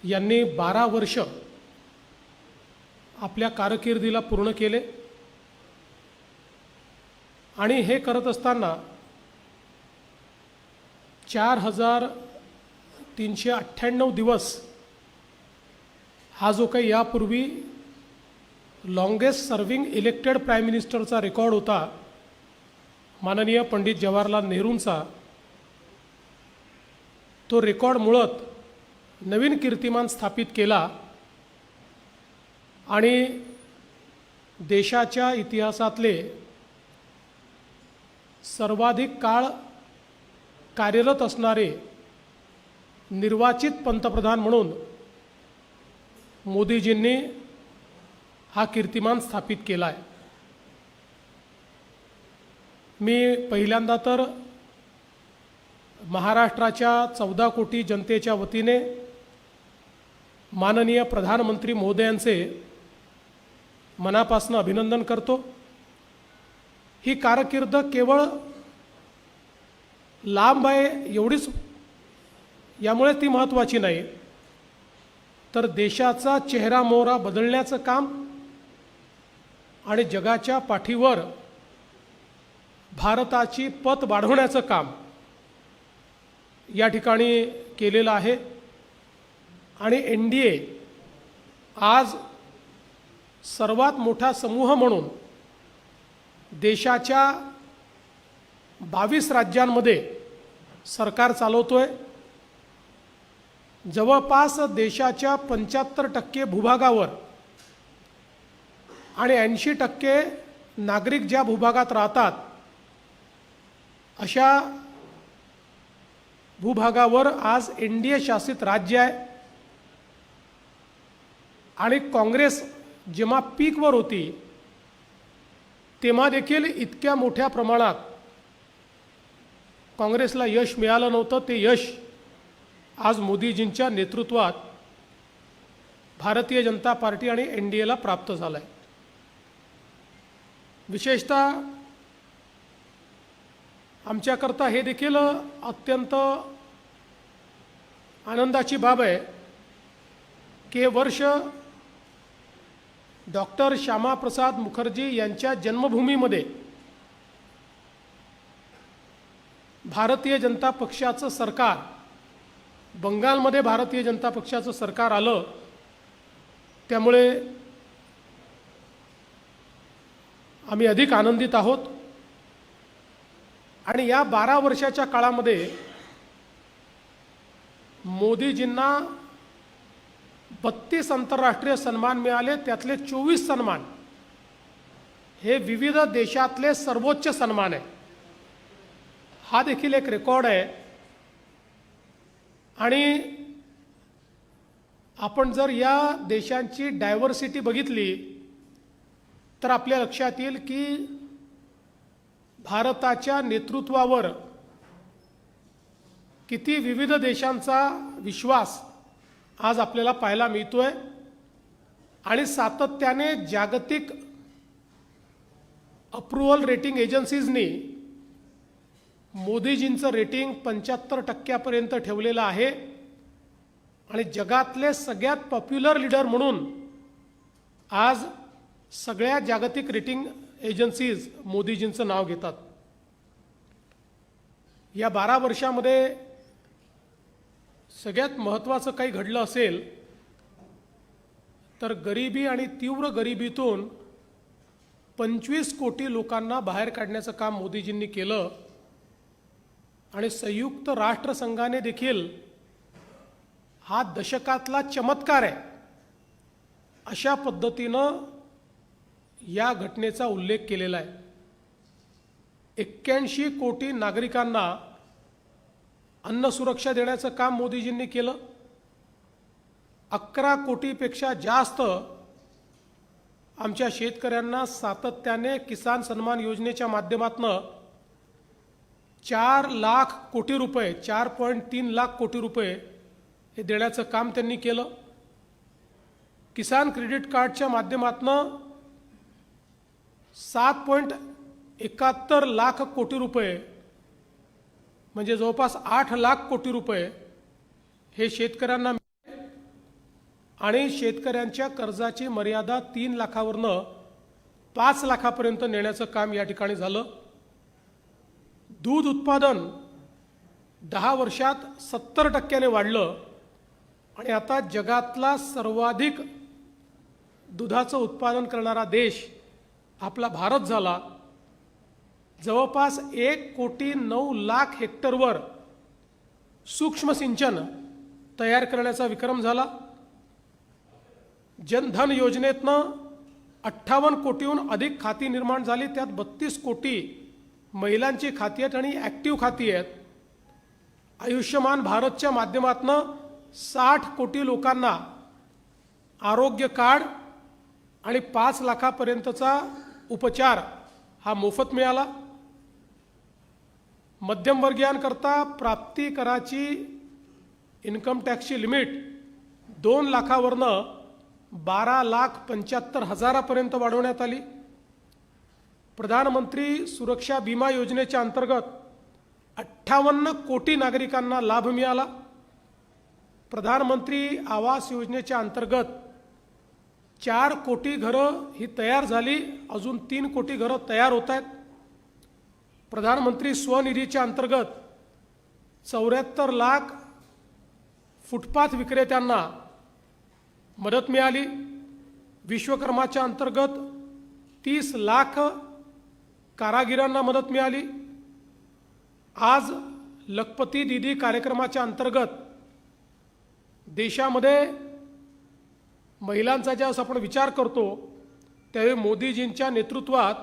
यांनी 12 वर्ष आपल्या कारकिर्दीला पूर्ण केले आणि हे करत असताना 4398 दिवस हा जो काही यापूर्वी लॉन्गेस्ट सर्विंग इलेक्टेड प्राइम मिनिस्टरचा रेकॉर्ड होता माननीय पंडित जवाहरलाल नेहरूंचा, तो रेकॉर्ड मुळात नवीन कीर्तिमान स्थापित केला आणि देशाच्या इतिहासातले सर्वाधिक काळ कार्यरत असणारे निर्वाचित पंतप्रधान म्हणून मोदीजींनी हा कीर्तिमान स्थापित केला आहे। मी पहिल्यांदा तर महाराष्ट्राच्या 14 कोटी जनतेच्या वतीने माननीय प्रधानमंत्री महोदयांचे मनापासून अभिनंदन करतो। ही कारकीर्द केवळ लांब आहे एवढीच यामुळे ती महत्त्वाची नाही, तर देशाचा चेहरा मोहरा बदलण्याचं काम आणि जगाच्या पाठीवर भारताची पत वाढवण्याचं काम या ठिकाणी केलेलं आहे। आणि NDA आज सर्वात मोठा समूह म्हणून देशाच्या 22 राज्यांमध्ये सरकार चालवतोय। जवळपास देशाच्या 75% भूभागावर आणि 80% नागरिक ज्या भूभागात राहतात अशा भूभागावर आज NDA शासित राज्य आहे। आणि काँग्रेस जेव्हा पीकवर होती तेव्हा देखील इतक्या मोठ्या प्रमाणात काँग्रेसला यश मिळालं नव्हतं। ते यश आज मोदीजींच्या नेतृत्वात भारतीय जनता पार्टी आणि NDAला प्राप्त झालं आहे। विशेषतः आमच्याकरता हे देखील अत्यंत आनंदाची बाब आहे की हे वर्ष डॉक्टर श्यामाप्रसाद मुखर्जी यांच्या जन्मभूमीमध्ये भारतीय जनता पक्षाचं सरकार, बंगालमध्ये भारतीय जनता पक्षाचं सरकार आलं, त्यामुळे आम्ही अधिक आनंदित आहोत। आणि या 12 वर्षाच्या काळामध्ये मोदीजींना 32 आंतरराष्ट्रीय सन्मान मिळाले, त्यातले 24 सन्मान हे विविध देशातले सर्वोच्च सन्मान आहे। हा देखील एक रेकॉर्ड आहे। आणि आपण जर या देशांची डायव्हर्सिटी बघितली तर आपल्या लक्षात येईल की भारताच्या नेतृत्वावर किती विविध देशांचा विश्वास आज आपल्याला पाहायला मिळतोय। आणि सातत्याने जागतिक अप्रूव्हल रेटिंग एजन्सीजनी मोदीजींचं रेटिंग 75% पर्यंत ठेवलेलं आहे। आणि जगातले सगळ्यात पॉप्युलर लीडर म्हणून आज सगळ्या जागतिक रेटिंग एजन्सीज मोदीजींचं नाव घेतात। या 12 वर्षामध्ये सगळ्यात महत्त्वाचं काही घडलं असेल तर गरिबी आणि तीव्र गरिबीतून 25 कोटी लोकांना बाहेर काढण्याचं काम मोदीजींनी केलं। आणि संयुक्त राष्ट्रसंघाने देखील हा दशकातला चमत्कार आहे अशा पद्धतीनं या घटनेचा उल्लेख केलेला आहे। 81 कोटी नागरिकांना अन्न सुरक्षा देण्याचं काम मोदीजींनी केलं। 11 कोटीपेक्षा जास्त आमच्या शेतकऱ्यांना सातत्याने किसान सन्मान योजनेच्या माध्यमातून 4 लाख कोटी रुपये, 4.3 लाख कोटी रुपये हे देण्याचं काम त्यांनी केलं। किसान क्रेडिट कार्डच्या माध्यमातून 7.71 लाख कोटी रुपये म्हणजे जवळपास 8 लाख कोटी रुपये हे शेतकऱ्यांना आणि शेतकऱ्यांच्या कर्जाची मर्यादा 3 लाखावरनं 5 लाखापर्यंत नेण्याचं काम या ठिकाणी झालं. दूध उत्पादन 10 वर्षात 70% वाढलं आणि आता जगातला सर्वाधिक दुधाचं उत्पादन करणारा देश आपला भारत झाला. जवळपास 1,09,00,000 हेक्टरवर सूक्ष्म सिंचन तयार करण्याचा विक्रम झाला. जनधन योजनेतनं 58 कोटीहून अधिक खाती निर्माण झाली. त्यात 32 कोटी महिलांची खाती आहेत आणि ॲक्टिव्ह खाती आहेत. आयुष्यमान भारतच्या माध्यमातून 60 कोटी लोकांना आरोग्य कार्ड आणि 5 लाखापर्यंतचा उपचार हा मोफत मिळाला. मध्यमवर्गीयांकरता प्राप्ती कराची इन्कम टॅक्सची लिमिट 2 लाखावरनं 12,75,000पर्यंत वाढवण्यात आली. प्रधानमंत्री सुरक्षा विमा योजनेच्या अंतर्गत 58 कोटी नागरिकांना लाभ मिळाला. प्रधानमंत्री आवास योजनेच्या अंतर्गत 4 कोटी घरं ही तयार झाली. अजून 3 कोटी घरं तयार होत आहेत. प्रधानमंत्री स्वनिधीच्या अंतर्गत 74 लाख फुटपाथ विक्रेत्यांना मदत मिळाली. विश्वकर्माच्या अंतर्गत 30 लाख कारागिरांना मदत मिळाली. आज लखपती दीदी कार्यक्रमाच्या अंतर्गत देशामध्ये महिलांचा ज्यावेळेस आपण विचार करतो त्यावेळी मोदीजींच्या नेतृत्वात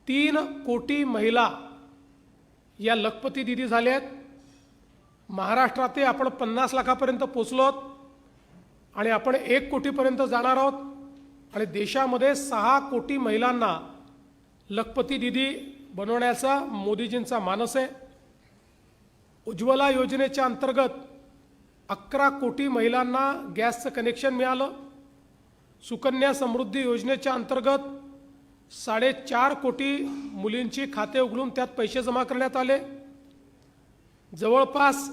3 कोटी महिला या लखपती दीदी झाल्या आहेत. महाराष्ट्रात आपण 50 लाखापर्यंत पोचलोत आणि आपण 1 कोटीपर्यंत जाणार आहोत. आणि देशामध्ये 6 कोटी महिलांना लखपती दीदी बनवण्याचा मोदीजींचा मानस आहे. उज्ज्वला योजनेच्या अंतर्गत 11 कोटी महिलांना गॅसचं कनेक्शन मिळालं. सुकन्या समृद्धी योजनेच्या अंतर्गत 4.5 कोटी मुलींची खाते उघडून त्यात पैसे जमा करण्यात आले. जवळपास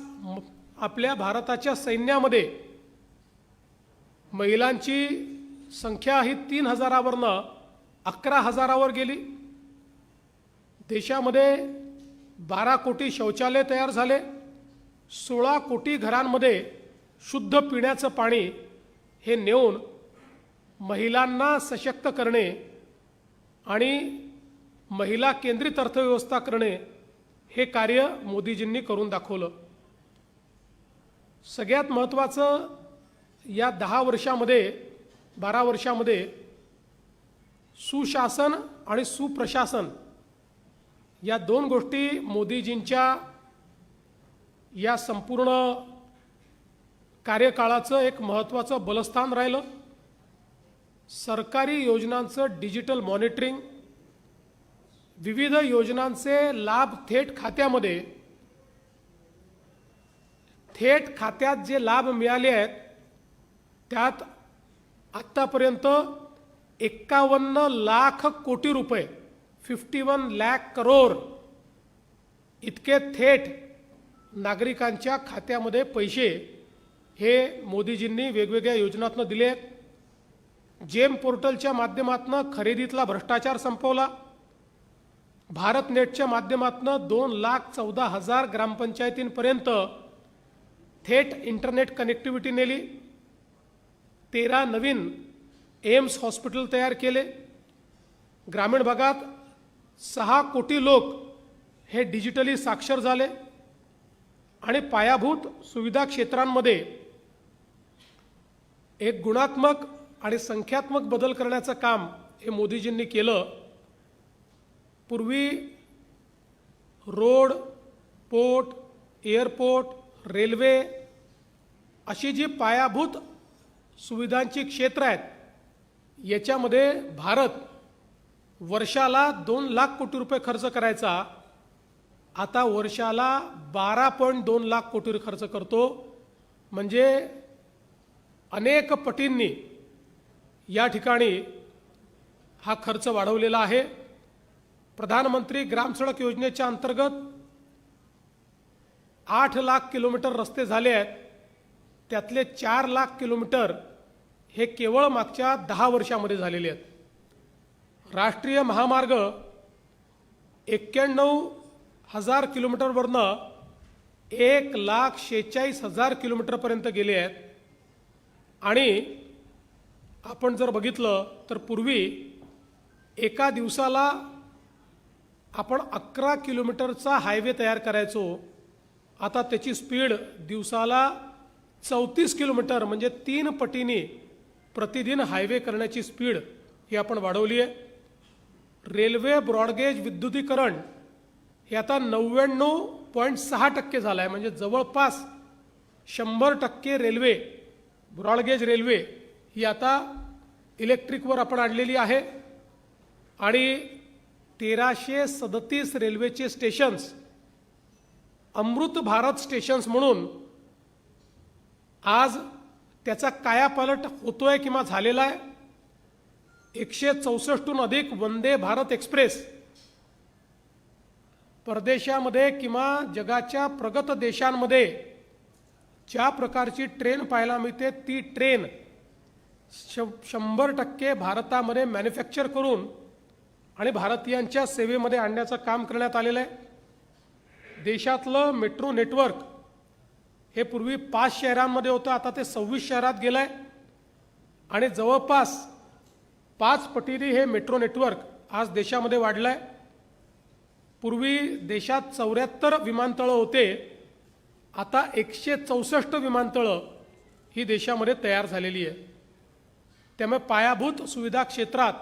आपल्या भारताच्या सैन्यामध्ये महिलांची संख्या ही 3,000वरनं 11,000वर गेली. देशामध्ये 12 कोटी शौचालय तयार झाले. 16 कोटी घरांमध्ये शुद्ध पिण्याचं पाणी हे नेऊन महिलांना सशक्त करणे आणि महिला केंद्रित अर्थव्यवस्था करणे हे कार्य मोदीजींनी करून दाखवलं. सगळ्यात महत्त्वाचं या 10 वर्षामध्ये 12 वर्षामध्ये सुशासन आणि सुप्रशासन या 2 गोष्टी मोदीजींच्या या संपूर्ण कार्यकाळाचं एक महत्त्वाचं बलस्थान राहिलं. सरकारी योजनांचं डिजिटल मॉनिटरिंग, विविध योजनांचे लाभ थेट खात्यात जे लाभ मिळाले आहेत त्यात आत्तापर्यंत 51 लाख कोटी रुपये 51 लाख करोड इतके थेट नागरिकांच्या खात्यामध्ये पैसे हे मोदीजींनी वेगवेगळ्या योजनांतून दिले. जेम पोर्टलच्या माध्यमातून खरेदीतला भ्रष्टाचार संपवला. भारत नेटच्या माध्यमातून 2,14,000 ग्रामपंचायतींपर्यंत थेट इंटरनेट कनेक्टिव्हिटी नेली. 13 नवीन एम्स हॉस्पिटल तयार केले. ग्रामीण भागात 6 कोटी लोक हे डिजिटली साक्षर झाले आणि पायाभूत सुविधा क्षेत्रांमध्ये एक गुणात्मक आणि संख्यात्मक बदल करण्याचं काम हे मोदीजींनी केलं. पूर्वी रोड, पोर्ट, एअरपोर्ट, रेल्वे अशी जी पायाभूत सुविधांची क्षेत्र आहेत याच्यामध्ये भारत वर्षाला 2 लाख कोटी रुपये खर्च करायचा. आता वर्षाला 12.2 लाख कोटी खर्च करतो. म्हणजे अनेक पटींनी या ठिकाणी हा खर्च वाढवलेला आहे. प्रधानमंत्री ग्राम सडक योजनेच्या अंतर्गत 8 लाख किलोमीटर रस्ते झाले आहेत. त्यातले 4 लाख किलोमीटर हे केवळ मागच्या 10 वर्षामध्ये झालेले आहेत। राष्ट्रीय महामार्ग 91,000 किलोमीटरवरनं 1,46,000 किलोमीटरपर्यंत गेले आहेत। आणि आपण जर बघितलं तर पूर्वी एका दिवसाला आपण 11 किलोमीटरचा हायवे तयार करायचो, आता त्याची स्पीड दिवसाला 34 किलोमीटर म्हणजे 3 पटीने प्रतिदिन हायवे करण्याची स्पीड ही आपण वाढवली आहे। रेल्वे ब्रॉडगेज विद्युतीकरण हे आता 99.6% झालं आहे, म्हणजे जवळपास 100% रेल्वे ब्रॉडगेज रेल्वे ही आता इलेक्ट्रिकवर आपण आणलेली आहे। आणि 1337 रेल्वेचे स्टेशन्स अमृत भारत स्टेशन्स म्हणून आज त्याचा कायापालट होतोय किंवा झालेला आहे। 164हून अधिक वंदे भारत एक्सप्रेस परदेशामध्ये किंवा जगाच्या प्रगत देशांमध्ये ज्या प्रकारची ट्रेन पाहायला मिळते, ती ट्रेन 100% भारतामध्ये मॅन्युफॅक्चर करून आणि भारतीयांच्या सेवेमध्ये आणण्याचं काम करण्यात आलेलं आहे। देशातलं मेट्रो नेटवर्क हे पूर्वी 5 शहरांमध्ये होतं, आता ते 26 शहरात गेलं आहे। आणि जवळपास 5 पटीने हे मेट्रो नेटवर्क आज देशामध्ये वाढलं आहे। पूर्वी देशात 74 विमानतळं होते, आता 164 विमानतळं ही देशामध्ये तयार झालेली आहे। त्यामुळे पायाभूत सुविधा क्षेत्रात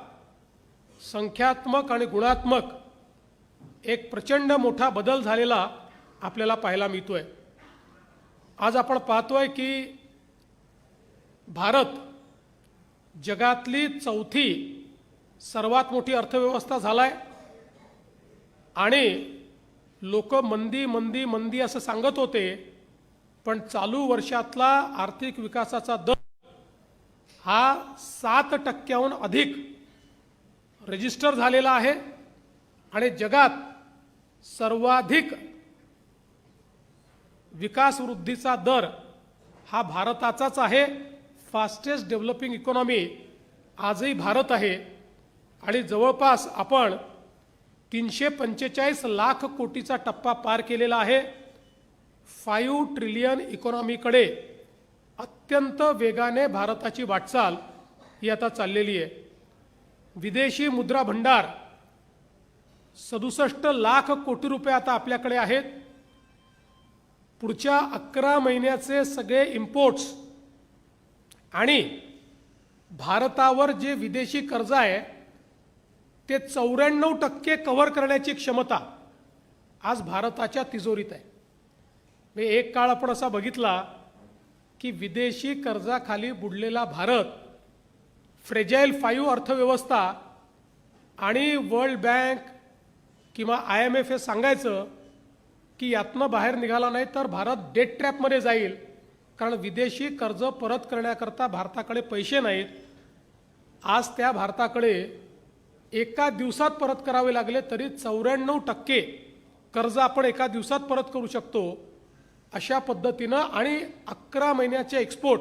संख्यात्मक आणि गुणात्मक एक प्रचंड मोठा बदल झालेला आपल्याला पाहायला मिळतोय। आज आपण पाहतोय की भारत जगातली 4थी सर्वात मोठी अर्थव्यवस्था झालाय आणि लोक मंदी मंदी मंदी असं सांगत होते, पण चालू वर्षातला आर्थिक विकासाचा दर हा 7%हून अधिक रजिस्टर झालेला आहे आणि जगात सर्वाधिक विकास वृद्धीचा दर हा भारताचाच आहे। फास्टेस्ट डेव्हलपिंग इकॉनॉमी आजही भारत आहे आणि जवळपास आपण 345 लाख कोटीचा टप्पा पार केलेला आहे। 5 ट्रिलियन इकॉनॉमीकडे अत्यंत वेगाने भारताची वाटचाल ही आता चाललेली आहे। विदेशी मुद्रा भंडार 67 लाख कोटी रुपये आता आपल्याकडे आहेत। पुढच्या 11 महिन्याचे सगळे इम्पोर्ट्स आणि भारतावर जे विदेशी कर्ज आहे ते 94% कव्हर करण्याची क्षमता आज भारताच्या तिजोरीत आहे। म्हणजे एक काळ आपण असा बघितला की विदेशी कर्जाखाली बुडलेला भारत, फ्रेजाईल 5 अर्थव्यवस्था आणि वर्ल्ड बँक किंवा IMF हे सांगायचं की यातनं बाहेर निघाला नाही तर भारत डेट ट्रॅपमध्ये जाईल, कारण विदेशी कर्ज परत करण्याकरता भारताकडे पैसे नाहीत। आज त्या भारताकडे एका दिवसात परत करावे लागले तरी 94% कर्ज आपण एका दिवसात परत करू शकतो अशा पद्धतीनं। आणि 11 महिन्याचे एक्सपोर्ट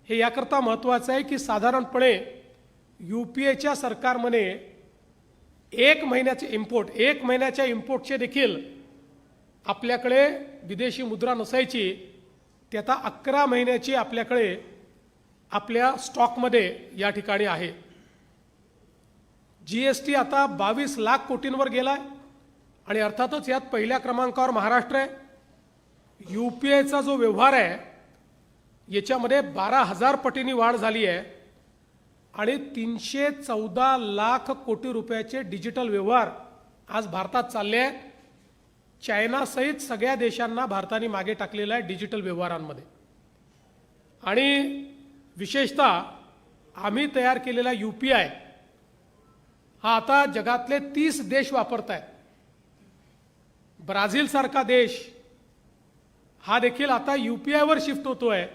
हे याकरता महत्त्वाचं आहे की साधारणपणे UPAच्या सरकारमध्ये 1 महिन्याच्या इम्पोर्टचे देखील आपल्याकडे विदेशी मुद्रा नसायची, ती आता 11 महिन्याची आपल्याकडे आपल्या स्टॉकमध्ये या ठिकाणी आहे। GST आता 22 लाख कोटींवर गेलाय आणि अर्थातच यात पहिल्या क्रमांकावर महाराष्ट्र आहे। UPAचा जो व्यवहार आहे याच्यामध्ये 12,000 पटींनी वाढ झाली आहे आणि 314 लाख कोटी रुपयाचे डिजिटल व्यवहार आज भारतात चालले आहेत। चायनासहित सगळ्या देशांना भारताने मागे टाकलेलं आहे डिजिटल व्यवहारांमध्ये। आणि विशेषतः आम्ही तयार केलेला UPI हा आता जगातले 30 देश वापरत आहेत। ब्राझील सारखा देश हा देखील आता UPIवर शिफ्ट होतोय।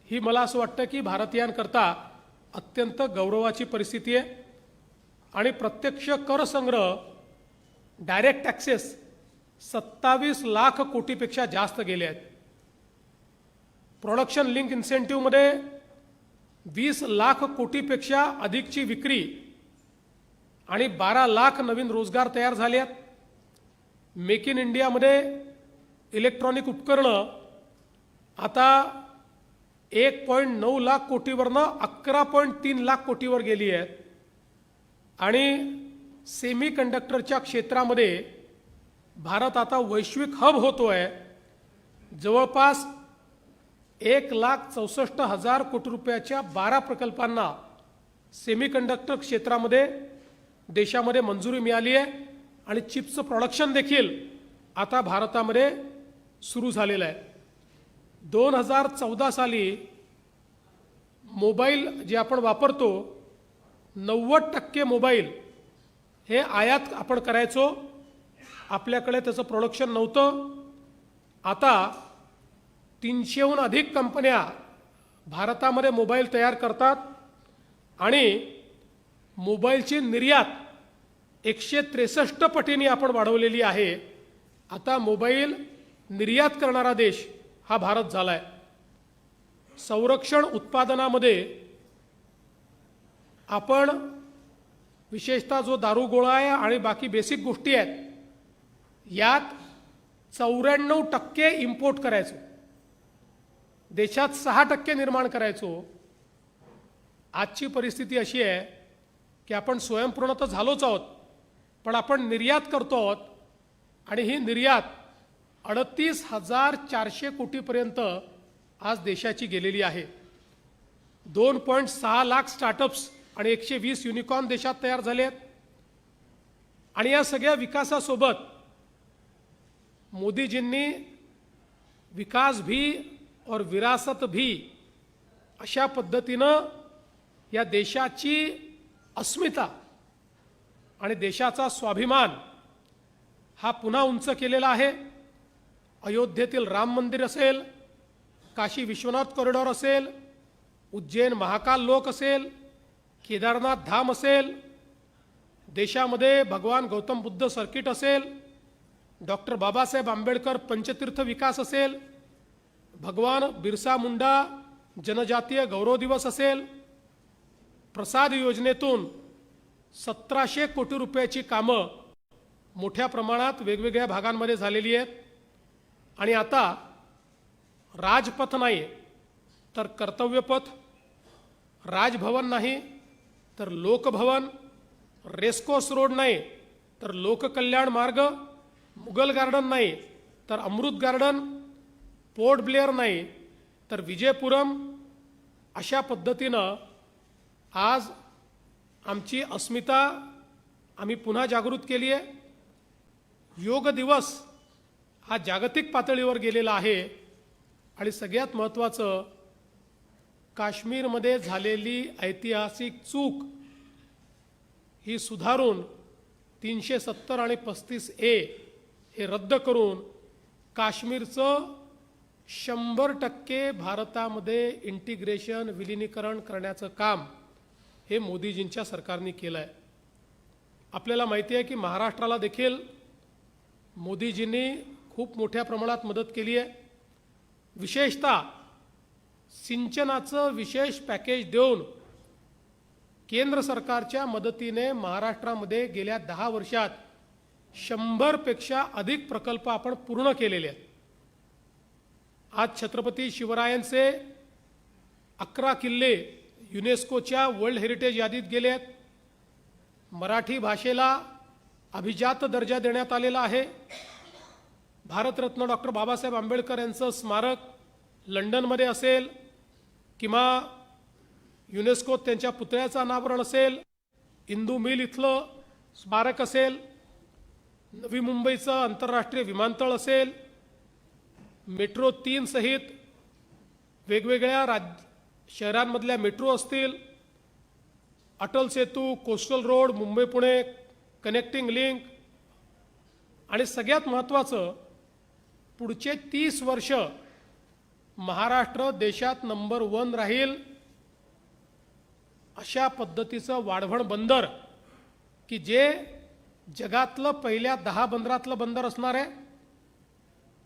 ही मला असं वाटतं की भारतीयांकरता अत्यंत गौरवाची परिस्थिती आहे। आणि प्रत्यक्ष कर संग्रह डायरेक्ट टॅक्सेस 27 लाख कोटीपेक्षा जास्त गेले आहेत। प्रोडक्शन लिंक इन्सेंटिव्हमध्ये 20 लाख कोटीपेक्षा अधिकची विक्री आणि 12 लाख नवीन रोजगार तयार झाले आहेत. मेक इन इंडियामध्ये इलेक्ट्रॉनिक उपकरणं आता 1.9 लाख कोटीवरनं 11.3 लाख कोटीवर गेली आहेत. आणि सेमी कंडक्टरच्या क्षेत्रामध्ये भारत आता वैश्विक हब होतोय. जवळपास 1,64,000 कोटी रुपयाच्या 12 प्रकल्पांना सेमी कंडक्टर क्षेत्रामध्ये देशामध्ये मंजुरी मिळाली आहे आणि चिप्सचं प्रोडक्शन देखील आता भारतामध्ये सुरू झालेलं आहे. 2014 साली मोबाईल जे आपण वापरतो 90% मोबाईल हे आयात आपण करायचो. आपल्याकडे त्याचं प्रोडक्शन नव्हतं. आता 300हून अधिक कंपन्या भारतामध्ये मोबाईल तयार करतात आणि मोबाईलची निर्यात 163 पटीने आपण वाढवलेली आहे. आता मोबाईल निर्यात करणारा देश हा भारत झाला आहे. संरक्षण उत्पादनामध्ये आपण विशेषतः जो दारूगोळा आहे आणि बाकी बेसिक गोष्टी आहेत यात 94% इम्पोर्ट करायचो. देशात 6% निर्माण करायचो. आजची परिस्थिती अशी आहे की आपण स्वयंपूर्ण तर झालोच आहोत, पण आपण निर्यात करतो आहोत आणि ही निर्यात 38,400 कोटीपर्यंत आज देशाची गेलेली आहे. 2.6 लाख स्टार्टअप्स आणि 120 युनिकॉर्न देशात तयार झाले आहेत. आणि या सगळ्या विकासासोबत मोदीजींनी विकास भी और विरासत भी अशा पद्धतीनं या देशाची अस्मिता आणि देशाचा स्वाभिमान हा पुन्हा उंच केलेला आहे. अयोध्येतील राम मंदिर असेल, काशी विश्वनाथ कॉरिडॉर असेल, उज्जैन महाकाल लोक असेल, केदारनाथ धाम असेल, देशामध्ये भगवान गौतम बुद्ध सर्किट असेल, डॉक्टर बाबासाहेब आंबेडकर पंचतीर्थ विकास असेल, भगवान बिरसा मुंडा जनजातीय गौरव दिवस असेल, प्रसाद योजनेतून 1700 कोटी रुपयाची कामं मोठ्या प्रमाणात वेगवेगळ्या भागांमध्ये झालेली आहेत. आणि आता राजपथ नाही तर कर्तव्यपथ, राजभवन नाही तर लोकभवन, रेस्कोर्स रोड नाही तर लोककल्याण मार्ग, मुघल गार्डन नाही तर अमृत गार्डन, पोर्ट ब्लेअर नाही तर विजयपुरम, अशा पद्धतीनं आज आमची अस्मिता आम्ही पुन्हा जागृत केली आहे. योग दिवस हा जागतिक पातळीवर गेलेला आहे. आणि सगळ्यात महत्त्वाचं, काश्मीरमध्ये झालेली ऐतिहासिक चूक ही सुधारून 370 आणि 35A हे रद्द करून काश्मीरचं 100% भारतामध्ये इंटिग्रेशन, विलिनीकरण करण्याचं काम हे मोदीजींच्या सरकारने केलं आहे. आपल्याला माहिती आहे की महाराष्ट्राला देखील मोदीजींनी खूप मोठ्या प्रमाणात मदत केली आहे. विशेषतः सिंचनाचं विशेष पॅकेज देऊन केंद्र सरकारच्या मदतीने महाराष्ट्रामध्ये गेल्या 10 वर्षात 100पेक्षा अधिक प्रकल्प आपण पूर्ण केलेले आहेत. आज छत्रपती शिवरायांचे 11 किल्ले युनेस्कोच्या वर्ल्ड हेरिटेज यादीत गेले आहेत. मराठी भाषेला अभिजात दर्जा देण्यात आलेला आहे. भारतरत्न डॉक्टर बाबासाहेब आंबेडकर यांचं स्मारक लंडनमध्ये असेल किंवा युनेस्कोत त्यांच्या पुतळ्याचं अनावरण असेल, इंदू मिल इथलं स्मारक असेल, नवी मुंबईचं आंतरराष्ट्रीय विमानतळ असेल, मेट्रो 3 सहित वेगवेगळ्या शहरांमधल्या मेट्रो असतील, Atal Setu, coastal road, Mumbai Pune connecting link, आणि सगळ्यात महत्त्वाचं पुढचे 30 वर्ष महाराष्ट्र देशात नंबर 1 राहील अशा पद्धतीचं वाढवण बंदर की जे जगातलं पहिल्या 10 बंदरातलं बंदर असणार आहे.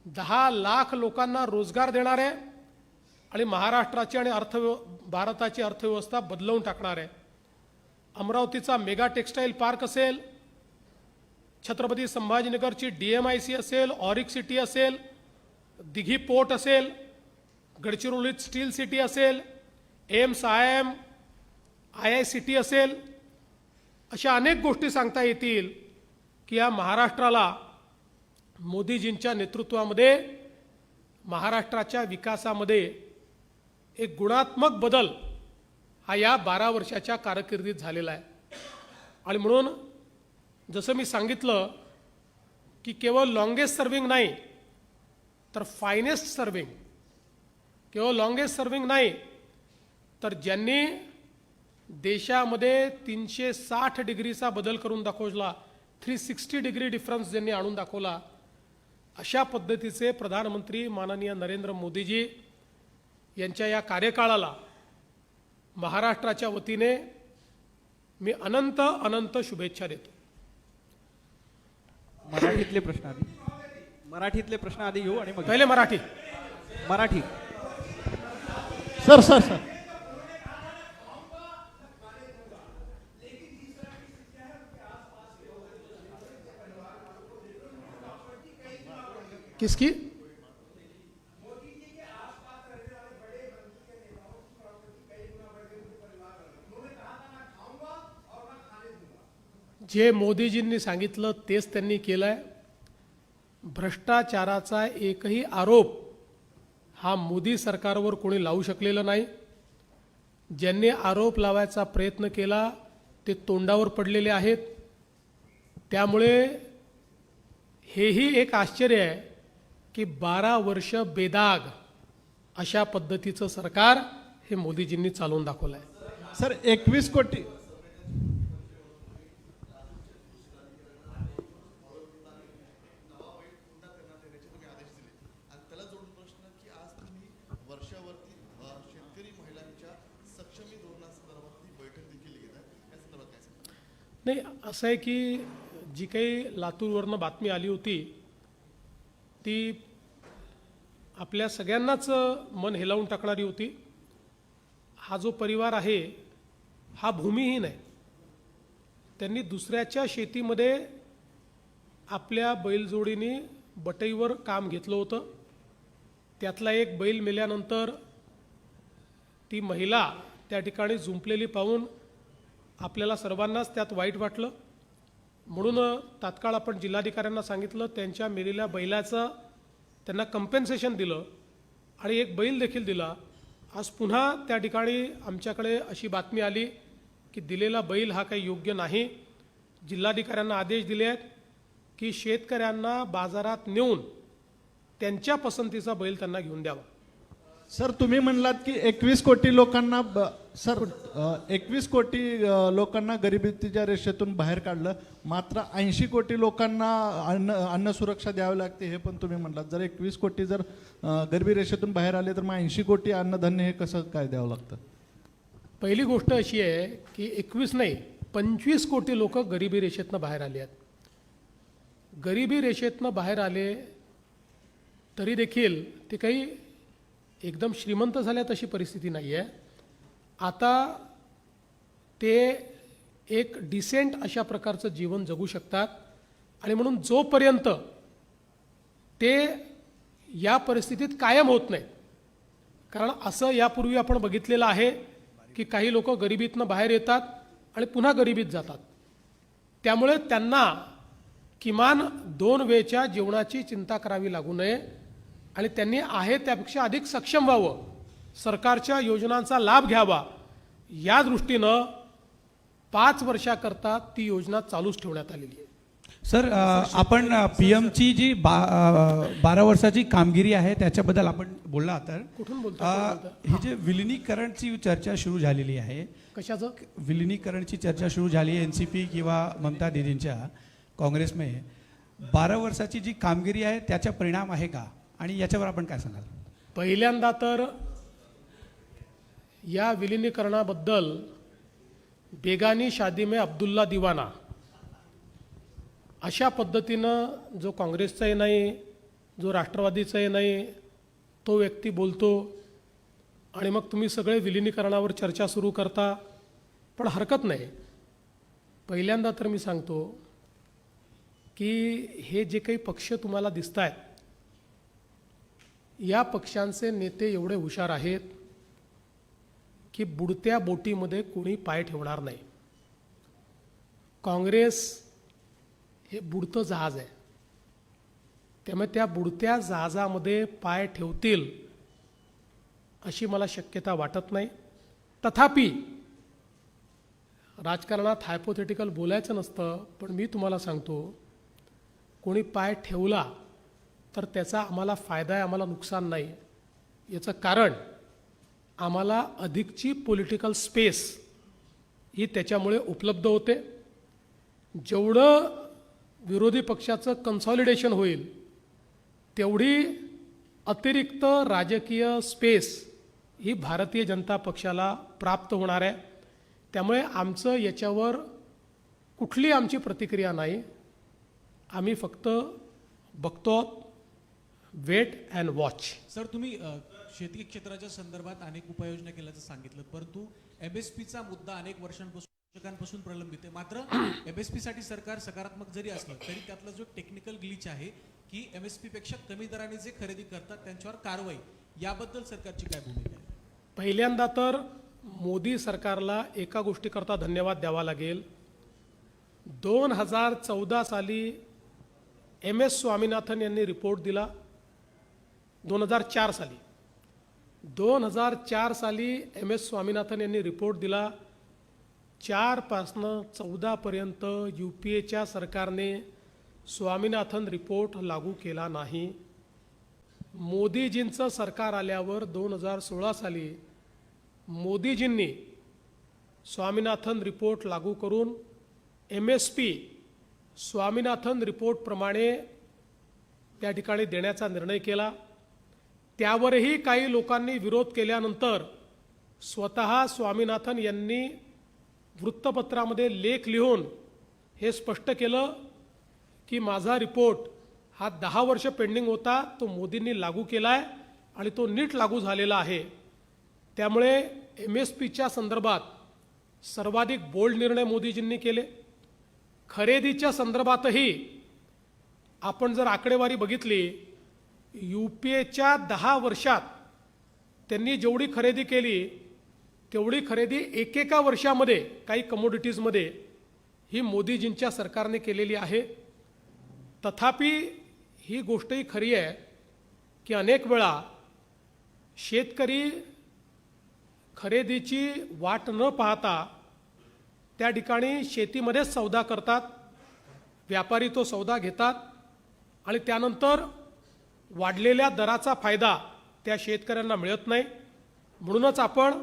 10 लाख लोकांना रोजगार देणार आहे. आणि महाराष्ट्राची आणि भारताची अर्थव्यवस्था बदलवून टाकणार आहे. अमरावतीचा मेगा टेक्स्टाईल पार्क असेल, छत्रपती संभाजीनगरची DMIC असेल, ऑरिक सिटी असेल, दिघी पोर्ट असेल, गडचिरोलीत स्टील सिटी असेल, एम्स IIM IICT असेल, अशा अनेक गोष्टी सांगता येतील की या महाराष्ट्राला मोदीजींच्या नेतृत्वामध्ये महाराष्ट्राच्या विकासामध्ये एक गुणात्मक बदल हा या 12 वर्षाच्या कारकिर्दीत झालेला आहे. आणि म्हणून जसं मी सांगितलं की केवळ लॉंगेस्ट सर्विंग नाही तर फायनेस्ट सर्विंग, केवळ लॉंगेस्ट सर्विंग नाही तर ज्यांनी देशामध्ये 360 डिग्रीचा बदल करून दाखवला, 360 डिग्री डिफरन्स ज्यांनी आणून दाखवला, अशा पद्धतीचे प्रधानमंत्री माननीय नरेंद्र मोदीजी यांच्या या कार्यकाळाला महाराष्ट्राच्या वतीने मी अनंत अनंत शुभेच्छा देतो. मराठीतले प्रश्न आधी घेऊ आणि मग पहिले मराठी. सर सर सर किसकी? जे मोदीजींनी सांगितलं तेच त्यांनी केलंय. भ्रष्टाचाराचा एकही आरोप हा मोदी सरकारवर कोणी लावू शकलेला नाही. ज्यांनी आरोप लावायचा प्रयत्न केला ते तोंडावर पडलेले आहेत. त्यामुळे हेही एक आश्चर्य आहे की 12 वर्ष बेदाग अशा पद्धतीचं सरकार हे मोदीजींनी चालवून दाखवलं आहे. सर 21 कोटी नाही, असं आहे की जी काही लातूरवरनं बातमी आली होती ती आपल्या सगळ्यांनाच मन हेलावून टाकणारी होती. हा जो परिवार आहे हा भूमिहीन आहे. त्यांनी दुसऱ्याच्या शेतीमध्ये आपल्या बैलजोडीने बटईवर काम घेतलं होतं. त्यातला एक बैल मेल्यानंतर ती महिला त्या ठिकाणी झुंपलेली पाहून आपल्याला सर्वांनाच त्यात वाईट वाटलं. म्हणून तात्काळ आपण जिल्हाधिकाऱ्यांना सांगितलं, त्यांच्या मेलेल्या बैलाचं त्यांना कंपेन्सेशन दिलं आणि एक बैल देखील दिला. आज पुन्हा त्या ठिकाणी आमच्याकडे अशी बातमी आली की दिलेला बैल हा काही योग्य नाही. जिल्हाधिकाऱ्यांना आदेश दिले आहेत की शेतकऱ्यांना बाजारात नेऊन त्यांच्या पसंतीचा बैल त्यांना घेऊन द्यावा. सर तुम्ही म्हणलात की 21 कोटी लोकांना 21 कोटी लोकांना गरिबीच्या रेषेतून बाहेर काढलं, मात्र 80 कोटी लोकांना अन्न सुरक्षा द्यावी लागते हे पण तुम्ही म्हणलात. जर 21 कोटी जर गरिबी रेषेतून बाहेर आले तर मग 80 कोटी अन्नधान्य हे कसं काय द्यावं लागतं? पहिली गोष्ट अशी आहे की 21 नाही 25 कोटी लोक गरिबी रेषेतनं बाहेर आले आहेत. गरिबी रेषेतनं बाहेर आले तरी देखील ते काही एकदम श्रीमंत झाल्या तशी परिस्थिती नाही आहे. आता ते एक डिसेंट अशा प्रकारचं जीवन जगू शकतात आणि म्हणून जोपर्यंत ते या परिस्थितीत कायम होत नाही, कारण असं यापूर्वी आपण बघितलेलं आहे की काही लोक गरिबीतनं बाहेर येतात आणि पुन्हा गरिबीत जातात. त्यामुळे त्यांना किमान 2 वेळच्या जेवणाची चिंता करावी लागू नये आणि त्यांनी आहे त्यापेक्षा अधिक सक्षम व्हावं, सरकारच्या योजनांचा लाभ घ्यावा, या दृष्टीनं 5 वर्षाकरता ती योजना चालूच ठेवण्यात आलेली आहे. सर आपण पीएमची जी 12 वर्षाची कामगिरी आहे त्याच्याबद्दल आपण बोलला. तर कुठून बोलतो? हे जे विलिनीकरणची चर्चा सुरू झालेली आहे, कशाचं विलिनीकरणची चर्चा सुरू झाली आहे NCP किंवा ममता दीदींच्या काँग्रेसमध्ये, 12 वर्षाची जी कामगिरी आहे त्याचा परिणाम आहे का आणि याच्यावर आपण काय सांगाल? पहिल्यांदा तर या विलिनीकरणाबद्दल बेगानी शादी में अब्दुल्ला दिवाना अशा पद्धतीनं जो काँग्रेसचाही नाही, जो राष्ट्रवादीचाही नाही, तो व्यक्ती बोलतो आणि मग तुम्ही सगळे विलिनीकरणावर चर्चा सुरू करता. पण हरकत नाही. पहिल्यांदा तर मी सांगतो की हे जे काही पक्ष तुम्हाला दिसत आहेत, या पक्षांचे नेते एवढे हुशार आहेत की बुडत्या बोटीमध्ये कोणी पाय ठेवणार नाही. काँग्रेस हे बुडतं जहाज आहे, त्यामुळे त्या बुडत्या जहाजामध्ये पाय ठेवतील अशी मला शक्यता वाटत नाही. तथापि राजकारणात हायपोथेटिकल बोलायचं नसतं, पण मी तुम्हाला सांगतो, कोणी पाय ठेवला तर त्याचा आम्हाला फायदा आहे, आम्हाला नुकसान नाही. याचं कारण आम्हाला अधिकची पॉलिटिकल स्पेस ही त्याच्यामुळे उपलब्ध होते. जेवढं विरोधी पक्षाचं कन्सॉलिडेशन होईल तेवढी अतिरिक्त राजकीय स्पेस ही भारतीय जनता पक्षाला प्राप्त होणार आहे. त्यामुळे आमचं याच्यावर कुठली आमची प्रतिक्रिया नाही. आम्ही फक्त बघतो, वेट अँड वॉच. सर, तुम्ही शेती क्षेत्राच्या संदर्भात अनेक उपाययोजना केल्याचं सांगितलं, परंतु एमएसपीचा मुद्दा अनेक वर्षांपासून प्रलंबित आहे. मात्र एमएसपी साठी सरकार सकारात्मक जरी असलं तरी त्यातला जो टेक्निकल ग्लिच आहे की एमएसपी पेक्षा कमी दराने जे खरेदी करतात त्यांच्यावर कारवाई, याबद्दल सरकारची काय भूमिका आहे? पहिल्यांदा तर मोदी सरकारला एका गोष्टीकरता धन्यवाद द्यावा लागेल. 2014 साली MS स्वामीनाथन यांनी रिपोर्ट दिला. 2004 साली MS स्वामीनाथन यांनी रिपोर्ट दिला. 4 पासनं 14 पर्यंत UPAच्या सरकारने स्वामीनाथन रिपोर्ट लागू केला नाही. मोदीजींचं सरकार आल्यावर 2016 साली मोदीजींनी स्वामीनाथन रिपोर्ट लागू करून MSP स्वामीनाथन रिपोर्टप्रमाणे त्या ठिकाणी देण्याचा निर्णय केला. त्यावरही काही लोकांनी विरोध केल्यानंतर स्वतः स्वामीनाथन यांनी वृत्तपत्रामध्ये लेख लिहून हे स्पष्ट केलं की माझा रिपोर्ट हा 10 वर्ष पेंडिंग होता, तो मोदींनी लागू केला आहे आणि तो नीट लागू झालेला आहे. त्यामुळे MSPच्या संदर्भात सर्वाधिक बोल्ड निर्णय मोदीजींनी केले. खरेदीच्या संदर्भातही आपण जर आकडेवारी बघितली, UPAच्या 10 वर्षात त्यांनी जेवढी खरेदी केली तेवढी खरेदी एकेका वर्षामध्ये काही कमोडिटीजमध्ये ही मोदीजींच्या सरकारने केलेली आहे. तथापि ही गोष्टही खरी आहे की अनेक वेळा शेतकरी खरेदीची वाट न पाहता त्या ठिकाणी शेतीमध्येच सौदा करतात. व्यापारी तो सौदा घेतात आणि त्यानंतर वाढलेल्या दराचा फायदा त्या शेतकऱ्यांना मिळत नाही. म्हणूनच आपण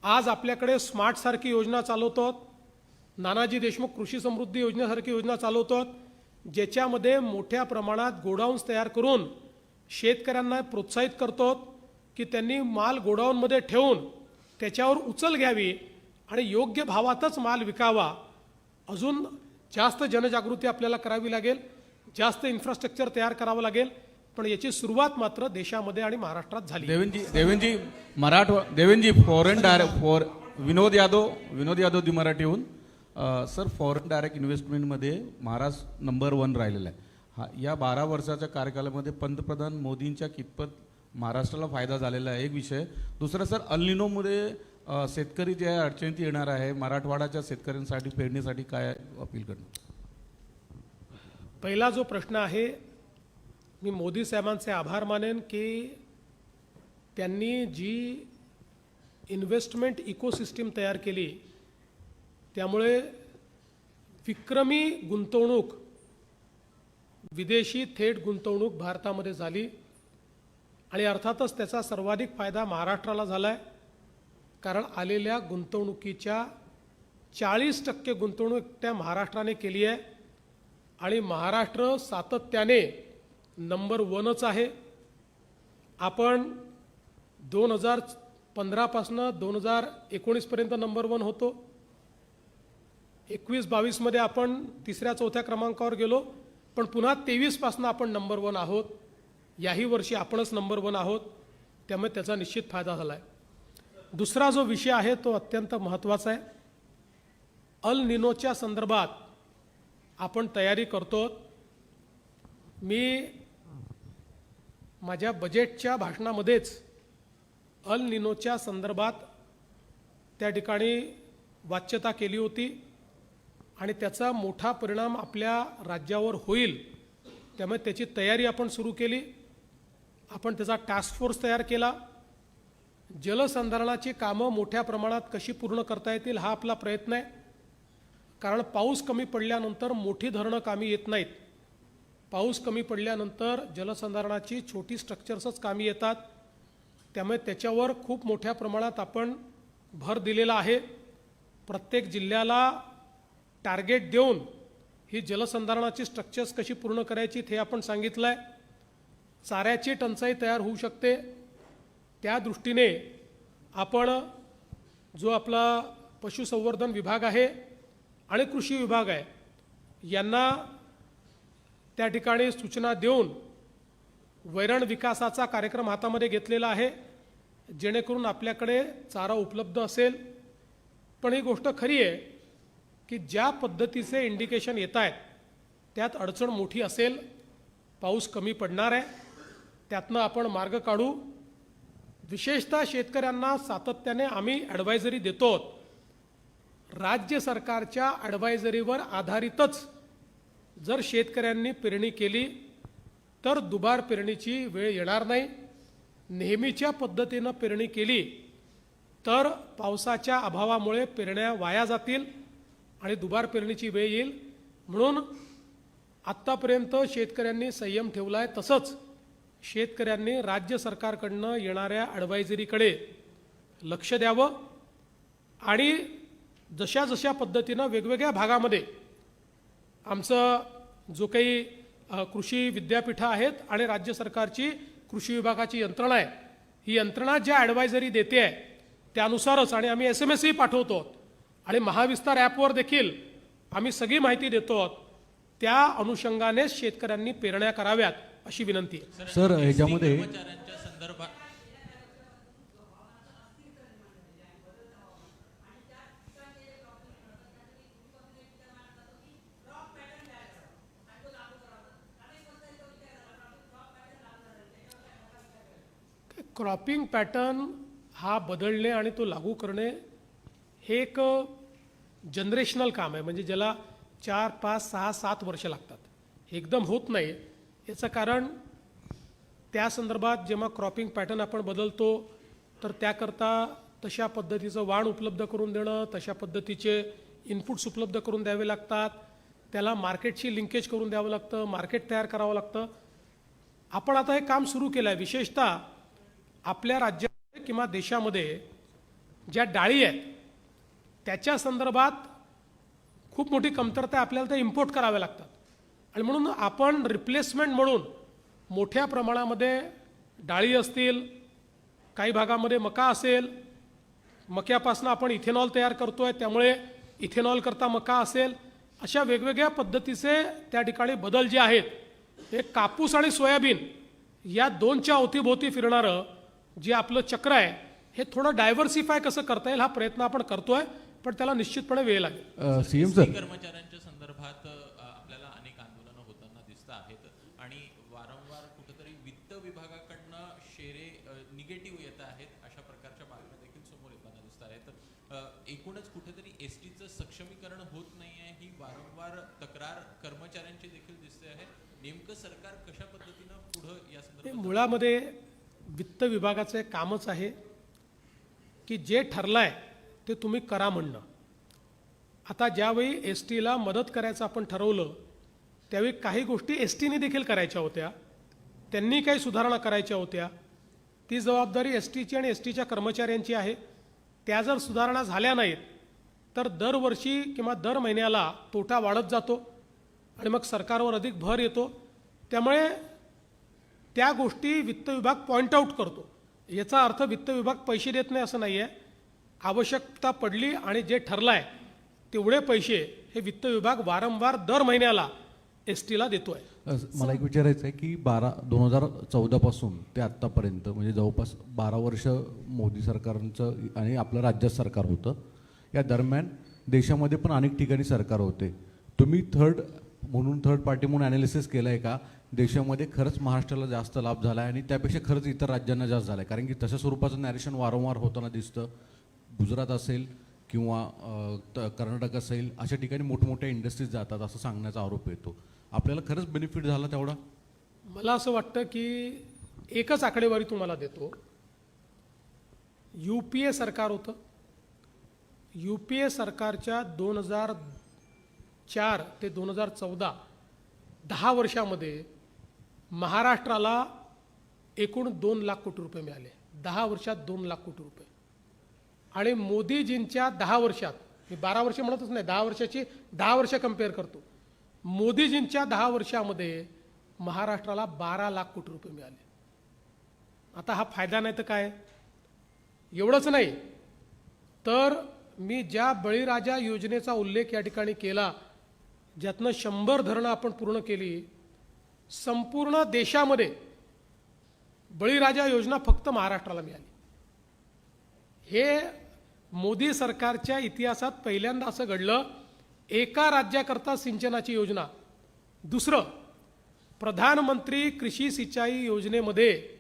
आज आपल्याकडे स्मार्टसारखी योजना चालवतो, नानाजी देशमुख कृषी समृद्धी योजनेसारखी योजना चालवतो, ज्याच्यामध्ये मोठ्या प्रमाणात गोडाऊन्स तयार करून शेतकऱ्यांना प्रोत्साहित करतो की त्यांनी माल गोडाऊनमध्ये ठेवून त्याच्यावर उचल घ्यावी आणि योग्य भावातच माल विकावा. अजून जास्त जनजागृती आपल्याला करावी लागेल, जास्त इन्फ्रास्ट्रक्चर तयार करावं लागेल, पण याची सुरुवात मात्र देशामध्ये आणि महाराष्ट्रात झाली. देवेंजी फॉरेन डायरेक्ट विनोद यादव दी मराठीहून. सर, फॉरेन डायरेक्ट इन्व्हेस्टमेंटमध्ये महाराष्ट्र नंबर 1 राहिलेला आहे. या 12 वर्षाच्या कार्यकालामध्ये पंतप्रधान मोदींच्या कितपत महाराष्ट्राला फायदा झालेला आहे, एक विषय. दुसरा सर, अल्निनोमध्ये शेतकरी जे अडचणीत येणार आहे, मराठवाड्याच्या शेतकऱ्यांसाठी पेरणीसाठी काय अपील करणार? पहिला जो प्रश्न आहे, मी मोदी साहेबांचे आभार मानेन की त्यांनी जी इन्व्हेस्टमेंट इकोसिस्टीम तयार केली, त्यामुळे विक्रमी गुंतवणूक, विदेशी थेट गुंतवणूक भारतामध्ये झाली आणि अर्थातच त्याचा सर्वाधिक फायदा महाराष्ट्राला झाला आहे. कारण आलेल्या गुंतवणुकीच्या 40% गुंतवणूक त्या महाराष्ट्राने केली आहे आणि महाराष्ट्र सातत्याने नंबर 1च आहे. आपण 2015 पासून 2019 पर्यंत नंबर 1 होतो. 21-22 मध्ये आपण 3ऱ्या-4थ्या क्रमांकावर गेलो, पण पुन्हा 23 पासून आपण नंबर 1 आहोत. याही वर्षी आपणच नंबर 1 आहोत, त्यामुळे त्याचा निश्चित फायदा झाला आहे. दुसरा जो विषय आहे तो अत्यंत महत्त्वाचा आहे. अल निनोच्या संदर्भात आपण तयारी करतो. मी माझ्या बजेटच्या भाषणामध्येच अल निनोच्या संदर्भात त्या ठिकाणी वाच्यता केली होती आणि त्याचा मोठा परिणाम आपल्या राज्यावर होईल, त्यामुळे त्याची तयारी आपण सुरू केली. आपण त्याचा टास्क फोर्स तयार केला. जलसंधारणाची कामं मोठ्या प्रमाणात कशी पूर्ण करता येतील हा आपला प्रयत्न आहे. कारण पाऊस कमी पडल्यानंतर मोठी धरणं कामी येत नाहीत. पाऊस कमी पडल्यानंतर जलसंधारणाची छोटी स्ट्रक्चर्सच कामी येतात. त्यामुळे त्याच्यावर खूप मोठ्या प्रमाणात आपण भर दिलेला आहे. प्रत्येक जिल्ह्याला टार्गेट देऊन ही जलसंधारणाची स्ट्रक्चर्स कशी पूर्ण करायची हे आपण सांगितलं आहे. चाऱ्याची टंचाई तयार होऊ शकते, त्या दृष्टीने आपण जो आपला पशुसंवर्धन विभाग आहे आणि कृषी विभाग आहे यांना त्या ठिकाणी सूचना देऊन वैरण विकासाचा कार्यक्रम हातामध्ये घेतलेला आहे, जेणेकरून आपल्याकडे चारा उपलब्ध असेल. पण ही गोष्ट खरी आहे की ज्या पद्धतीचे इंडिकेशन येत आहेत त्यात अडचण मोठी असेल. पाऊस कमी पडणार आहे, त्यातनं आपण मार्ग काढू. विशेषतः शेतकऱ्यांना सातत्याने आम्ही ॲडवायझरी देतो. राज्य सरकारच्या ॲडवायझरीवर आधारितच जर शेतकऱ्यांनी पेरणी केली तर दुबार पेरणीची वेळ येणार नाही. नेहमीच्या पद्धतीनं पेरणी केली तर पावसाच्या अभावामुळे पेरण्या वाया जातील आणि दुबार पेरणीची वेळ येईल. म्हणून आत्तापर्यंत शेतकऱ्यांनी संयम ठेवला आहे. तसंच शेतकऱ्यांनी राज्य सरकारकडनं येणाऱ्या ॲडवायझरीकडे लक्ष द्यावं आणि जशा जशा पद्धतीनं वेगवेगळ्या भागामध्ये आमचं जो काही कृषी विद्यापीठं आहेत आणि राज्य सरकारची कृषी विभागाची यंत्रणा आहे, ही यंत्रणा ज्या ॲडवायझरी देते आहे त्यानुसारच, आणि आम्ही SMS ही पाठवतो आणि महाविस्तार ॲपवर देखील आम्ही सगळी माहिती देतो, त्या अनुषंगाने शेतकऱ्यांनी पेरण्या कराव्यात अशी विनंती आहे. सर ह्याच्यामध्ये कर्मचाऱ्यांच्या संदर्भात क्रॉपिंग पॅटर्न हा बदलणे आणि तो लागू करणे हे एक जनरेशनल काम आहे. म्हणजे ज्याला 4, 5, 6, 7 वर्ष लागतात, एकदम होत नाही. याचं कारण त्या संदर्भात जेव्हा क्रॉपिंग पॅटर्न आपण बदलतो तर त्याकरता तशा पद्धतीचं वाण उपलब्ध करून देणं, तशा पद्धतीचे इनपुट्स उपलब्ध करून द्यावे लागतात, त्याला मार्केटशी लिंकेज करून द्यावं लागतं, मार्केट तयार करावं लागतं. आपण आता हे काम सुरू केलं आहे. विशेषतः आपल्या राज्यामध्ये किंवा देशामध्ये ज्या डाळी आहेत त्याच्या संदर्भात खूप मोठी कमतरता आपल्याला ते इम्पोर्ट कराव्या लागतात. आणि म्हणून आपण रिप्लेसमेंट म्हणून मोठ्या प्रमाणामध्ये डाळी असतील, काही भागामध्ये मका असेल, मक्यापासून आपण इथेनॉल तयार करतोय, त्यामुळे इथेनॉल करता मका असेल, अशा वेगवेगळ्या पद्धतीचे त्या ठिकाणी बदल जे आहेत, हे कापूस आणि सोयाबीन या दोनच्या अवतीभोवती फिरणारं जे आपलं चक्र आहे हे थोडं डायव्हर्सिफाय कसं करता येईल हा प्रयत्न आपण करतोय, पण त्याला निश्चितपणे वेळ लागेल. सीएम सर कर्मचाऱ्यांच्या संदर्भात आपल्याला अनेक आंदोलनं होताना दिसत आहेत आणि वारंवार कुठेतरी वित्त विभागाकडनं शेरे निगेटिव्ह येत आहेत, अशा प्रकारच्या बातम्या देखील समोर येताना दिसत आहेत. एकूणच कुठेतरी एसटीचं सक्षमीकरण होत नाहीये ही वारंवार तक्रार कर्मचाऱ्यांची देखील दिसते आहे. नेमकं सरकार कशा पद्धतीनं पुढं या संदर्भात? मुळामध्ये वित्त विभागाचं एक कामच आहे की जे ठरलंय ते तुम्ही करा म्हणणं. आता ज्यावेळी एसटीला मदत करायचं आपण ठरवलं त्यावेळी काही गोष्टी एसटीने देखील करायच्या होत्या, त्यांनी काही सुधारणा करायच्या होत्या. ती जबाबदारी एसटीची आणि एसटीच्या कर्मचाऱ्यांची आहे. त्या जर सुधारणा झाल्या नाहीत तर दरवर्षी किंवा दर महिन्याला तोटा वाढत जातो आणि मग सरकारवर अधिक भर येतो. त्यामुळे त्या गोष्टी वित्त विभाग पॉईंट आऊट करतो. याचा अर्थ वित्त विभाग पैसे देत नाही असं नाही आहे. आवश्यकता पडली आणि जे ठरलं आहे तेवढे पैसे हे वित्त विभाग वारंवार दर महिन्याला एस टीला देतोय. मला एक विचारायचं आहे की 2014 पासून ते आत्तापर्यंत म्हणजे जवळपास 12 वर्ष मोदी सरकारचं आणि आपलं राज्य सरकार होतं. या दरम्यान देशामध्ये पण अनेक ठिकाणी सरकार होते. तुम्ही थर्ड पार्टी म्हणून ॲनालिसिस केलं आहे का देशामध्ये खरंच महाराष्ट्राला जास्त लाभ झाला आहे आणि त्यापेक्षा खरंच इतर राज्यांना जास्त झाला आहे? कारण की तशा स्वरूपाचं नॅरेशन वारंवार होताना दिसतं. गुजरात असेल किंवा कर्नाटक असेल अशा ठिकाणी मोठमोठ्या इंडस्ट्रीज जातात असं सांगण्याचा आरोप येतो. आपल्याला खरंच बेनिफिट झाला तेवढा? मला असं वाटतं की एकच आकडेवारी तुम्हाला देतो. UPA सरकार होतं. UPA सरकारच्या 2004 ते 2014 10 वर्षामध्ये महाराष्ट्राला एकूण 2 लाख कोटी रुपये मिळाले. 10 वर्षात 2 लाख कोटी रुपये. आणि मोदीजींच्या 10 वर्षात, मी 12 वर्ष म्हणतच नाही, 10 वर्षाची 10 वर्ष कंपेअर करतो. मोदीजींच्या 10 वर्षामध्ये महाराष्ट्राला 12 लाख कोटी रुपये मिळाले. आता हा फायदा नाही तर काय? एवढंच नाही तर मी ज्या बळीराजा योजनेचा उल्लेख या ठिकाणी केला, ज्यातनं 100 धरणं आपण पूर्ण केली, संपूर्ण देशामध्ये बळीराजा योजना फक्त महाराष्ट्राला मिळाली. हे मोदी सरकारच्या इतिहासात पहिल्यांदा असं घडलं. एका राज्याकरता सिंचनाची योजना. दुसरं, प्रधानमंत्री कृषी सिंचाई योजनेमध्ये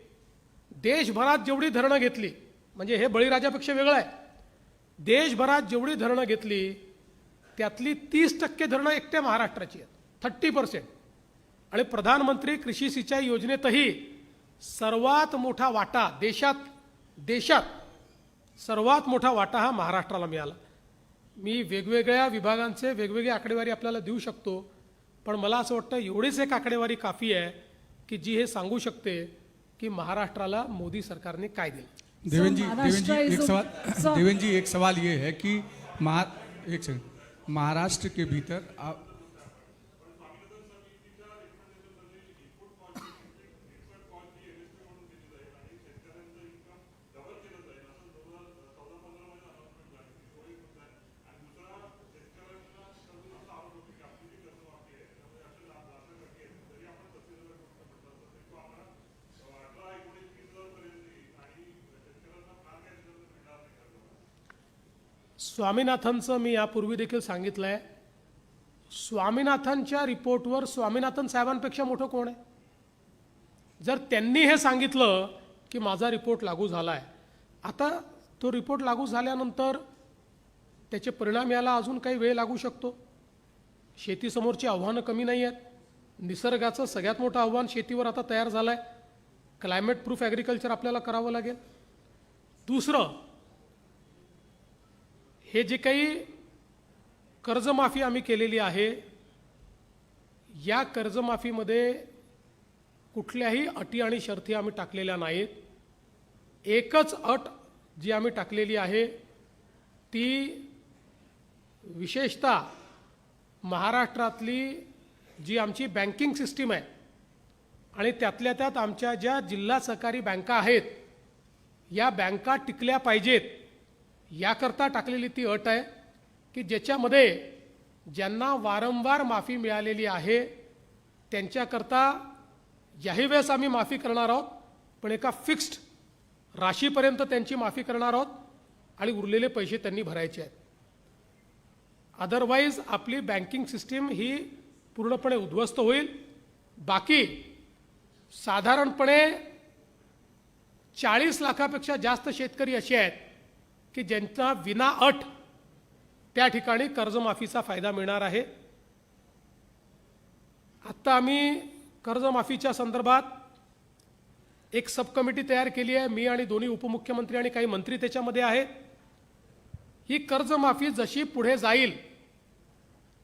देशभरात जेवढी धरणं घेतली, म्हणजे हे बळीराजापेक्षा वेगळं आहे, देशभरात जेवढी धरणं घेतली त्यातली 30% धरणं एकट्या महाराष्ट्राची आहेत, 30%. आणि प्रधानमंत्री कृषी सिंचाई योजनेतही सर्वात मोठा वाटा देशात सर्वात मोठा वाटा हा महाराष्ट्राला मिळाला. मी वेगवेगळ्या विभागांचे वेगवेगळी आकडेवारी आपल्याला देऊ शकतो, पण मला असं वाटतं एवढीच एक आकडेवारी काफी आहे की जी हे सांगू शकते की महाराष्ट्राला मोदी सरकारने काय दिलं. देवेंद्र जी एक सवाल ये है कि महाराष्ट्र के भीतर स्वामीनाथनचं मी यापूर्वी देखील सांगितलं आहे. स्वामीनाथनच्या रिपोर्टवर स्वामीनाथन साहेबांपेक्षा मोठं कोण आहे? जर त्यांनी हे सांगितलं की माझा रिपोर्ट लागू झाला आहे, आता तो रिपोर्ट लागू झाल्यानंतर त्याचे परिणाम यायला अजून काही वेळ लागू शकतो. शेतीसमोरची आव्हानं कमी नाही आहेत. निसर्गाचं सगळ्यात मोठं आव्हान शेतीवर आता तयार झालं आहे. क्लायमेट प्रूफ ॲग्रिकल्चर आपल्याला करावं लागेल. दुसरं, हे जे काही कर्जमाफी आम्ही केलेली आहे, या कर्जमाफीमध्ये कुठल्याही अटी आणि शर्ती आम्ही टाकलेल्या नाहीत. एकच अट जी आम्ही टाकलेली आहे ती विशेषतः महाराष्ट्रातली जी आमची बँकिंग सिस्टीम आहे आणि त्यातल्या त्यात आमच्या ज्या जिल्हा सहकारी बँका आहेत, या बँका टिकल्या पाहिजेत याकरता टाकलेली ती अट आहे की ज्याच्यामध्ये ज्यांना वारंवार माफी मिळालेली आहे त्यांच्याकरता याही वेळेस आम्ही माफी करणार आहोत, पण एका फिक्स्ड राशीपर्यंत त्यांची माफी करणार आहोत आणि उरलेले पैसे त्यांनी भरायचे आहेत. अदरवाईज आपली बँकिंग सिस्टीम ही पूर्णपणे उद्ध्वस्त होईल. बाकी साधारणपणे 40 लाखापेक्षा जास्त शेतकरी असे आहेत की ज्यांचा विना अट त्या ठिकाणी कर्जमाफीचा फायदा मिळणार आहे. आत्ता आम्ही कर्जमाफीच्या संदर्भात एक सब कमिटी तयार केली आहे. मी आणि दोन्ही उपमुख्यमंत्री आणि काही मंत्री त्याच्यामध्ये आहेत. ही कर्जमाफी जशी पुढे जाईल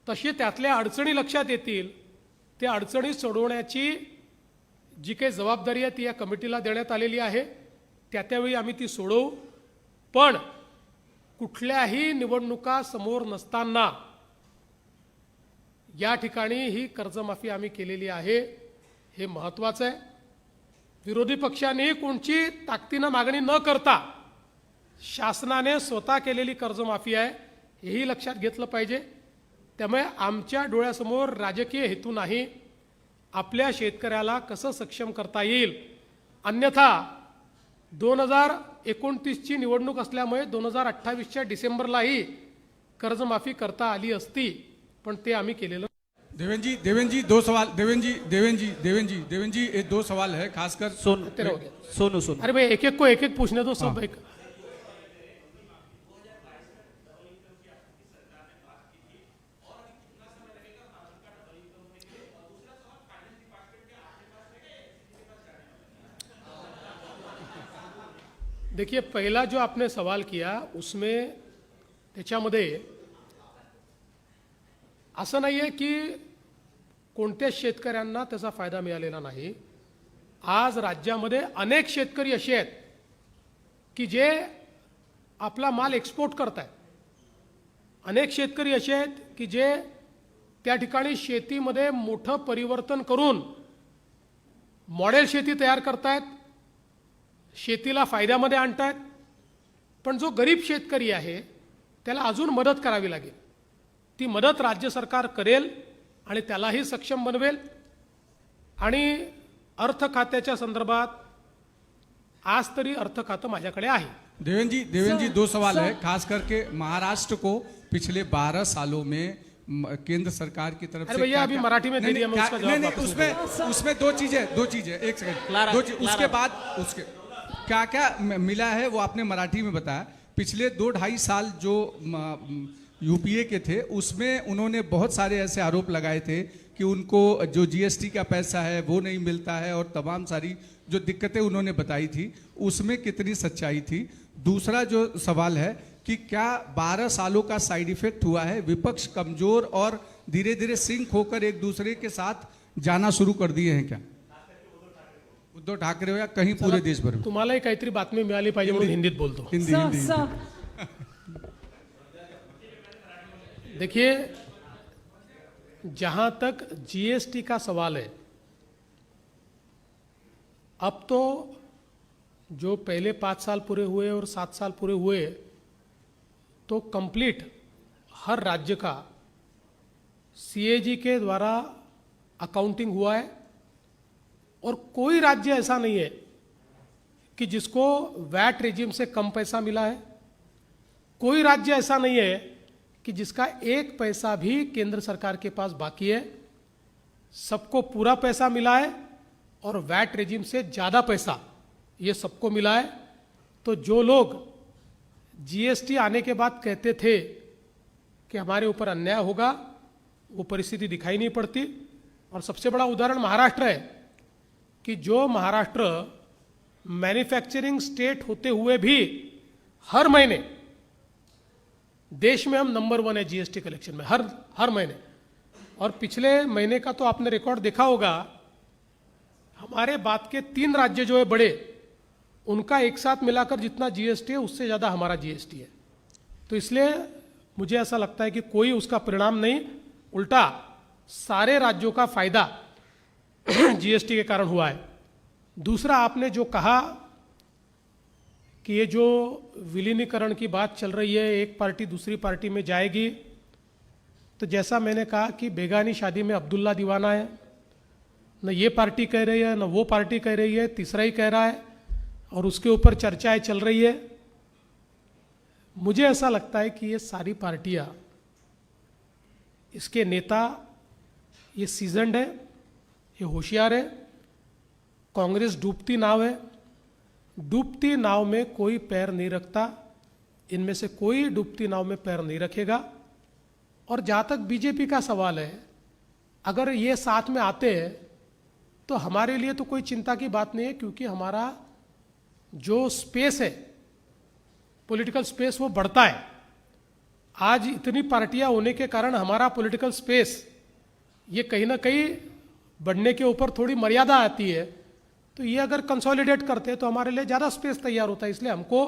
तशी त्यातल्या अडचणी लक्षात येतील. त्या अडचणी सोडवण्याची जी काही जबाबदारी आहे ती या कमिटीला देण्यात आलेली आहे. त्यावेळी आम्ही ती सोडवू. पण कुठल्याही निवडणुका समोर नसताना या ठिकाणी ही कर्जमाफी आम्ही केलेली आहे, हे महत्त्वाचं आहे. विरोधी पक्षांनी कोणची ताकदीनं मागणी न करता शासनाने स्वतः केलेली कर्जमाफी आहे, हेही लक्षात घेतलं पाहिजे. त्यामुळे आमच्या डोळ्यासमोर राजकीय हेतू नाही, आपल्या शेतकऱ्याला कसं सक्षम करता येईल. अन्यथा 2029ची निवडणूक असल्यामुळे 2028च्या डिसेंबरलाही कर्जमाफी करता आली असती, पण ते आम्ही केलेलं. देवेंद्र जी दो सवाल. देवेंद्र जी ये दो सवाल है खासकर सोनू अरे भाई एक एक को एक एक पूछने दो सब. एक देखिए, पहला जो आपने सवाल किया उसमें त्याच्यामध्ये असं नाही आहे की कोणत्याच शेतकऱ्यांना त्याचा फायदा मिळालेला नाही. आज राज्यामध्ये अनेक शेतकरी असे आहेत की जे आपला माल एक्सपोर्ट करत आहेत. अनेक शेतकरी असे आहेत की जे त्या ठिकाणी शेतीमध्ये मोठं परिवर्तन करून मॉडेल शेती तयार करतायत, शेतीला फायद्यामध्ये आणतायत. पण जो गरीब शेतकरी आहे त्याला अजून मदत करावी लागेल. ती मदत राज्य सरकार करेल आणि त्यालाही सक्षम बनवेल. आणि अर्थ खात्याच्या संदर्भात आज तरी अर्थ खातं माझ्याकडे आहे. देवेंद्र जी दो सवाल है खास करके महाराष्ट्र को पिछले 12 सालों में केंद्र सरकार की तरफ अरे से भैया अभी मराठी में दे दिया, मैं उसका जवाब वापस उसमें दो चीजें एक सेकंड दो चीज उसके बाद उसके क्या क्या मिला है वो आपने मराठी में बताया. पिछले 2-2.5 साल जो यूपीए के थे उसमें उन्होंने बहुत सारे ऐसे आरोप लगाए थे कि उनको जो जीएसटी का पैसा है वो नहीं मिलता है और तमाम सारी जो दिक्कतें उन्होंने बताई थी, उसमें कितनी सच्चाई थी. दूसरा जो सवाल है कि क्या 12 सालों का साइड इफेक्ट हुआ है, विपक्ष कमजोर और धीरे धीरे सिंक होकर एक दूसरे के साथ जाना शुरू कर दिए हैं क्या उद्धव ठाकरे हो या कहीं पूरे देश भर में. तुम्हालाही काहीतरी बातमी मिळाली पाहिजे म्हणून हिंदीत बोलतो. हिंदी देखिए, जहां तक जीएसटी का सवाल है, अब तो जो पहले 5 साल पूरे हुए और 7 साल पूरे हुए तो कंप्लीट हर राज्य का सीएजी के द्वारा अकाउंटिंग हुआ है. और कोई राज्य ऐसा नहीं है कि जिसको वैट रेजिम से कम पैसा मिला है. कोई राज्य ऐसा नहीं है कि जिसका एक पैसा भी केंद्र सरकार के पास बाकी है. सबको पूरा पैसा मिला है और वैट रेजिम से ज़्यादा पैसा ये सबको मिला है. तो जो लोग जीएसटी आने के बाद कहते थे कि हमारे ऊपर अन्याय होगा, वो परिस्थिति दिखाई नहीं पड़ती. और सबसे बड़ा उदाहरण महाराष्ट्र है कि जो महाराष्ट्र मैन्युफैक्चरिंग स्टेट होते हुए भी हर महीने देश में हम नंबर 1 है जीएसटी कलेक्शन में, हर महीने. और पिछले महीने का तो आपने रिकॉर्ड देखा होगा, हमारे बाद के 3 राज्य जो है बड़े, उनका एक साथ मिलाकर जितना जीएसटी है उससे ज़्यादा हमारा जीएसटी है. तो इसलिए मुझे ऐसा लगता है कि कोई उसका परिणाम नहीं, उल्टा सारे राज्यों का फायदा जीएसटी के कारण हुआ है. दूसरा, आपने जो कहा कि ये जो विलीनीकरण की बात चल रही है, एक पार्टी दूसरी पार्टी में जाएगी, तो जैसा मैंने कहा कि बेगानी शादी में अब्दुल्ला दीवाना है, न ये पार्टी कह रही है न वो पार्टी कह रही है, तीसरा ही कह रहा है और उसके ऊपर चर्चाएं चल रही है. मुझे ऐसा लगता है कि ये सारी पार्टियां, इसके नेता ये सीजन्ड है, ये होशियार है. कांग्रेस डूबती नाव है, डूबती नाव में कोई पैर नहीं रखता. इनमें से कोई डूबती नाव में पैर नहीं रखेगा. और जहाँ तक बीजेपी का सवाल है, अगर ये साथ में आते हैं तो हमारे लिए तो कोई चिंता की बात नहीं है, क्योंकि हमारा जो स्पेस है, पॉलिटिकल स्पेस, वो बढ़ता है. आज इतनी पार्टियां होने के कारण हमारा पॉलिटिकल स्पेस ये कहीं ना कहीं बढ़ने के ऊपर थोड़ी मर्यादा आती है. तो ये अगर कंसोलिडेट करते हैं तो हमारे लिए ज़्यादा स्पेस तैयार होता है. इसलिए हमको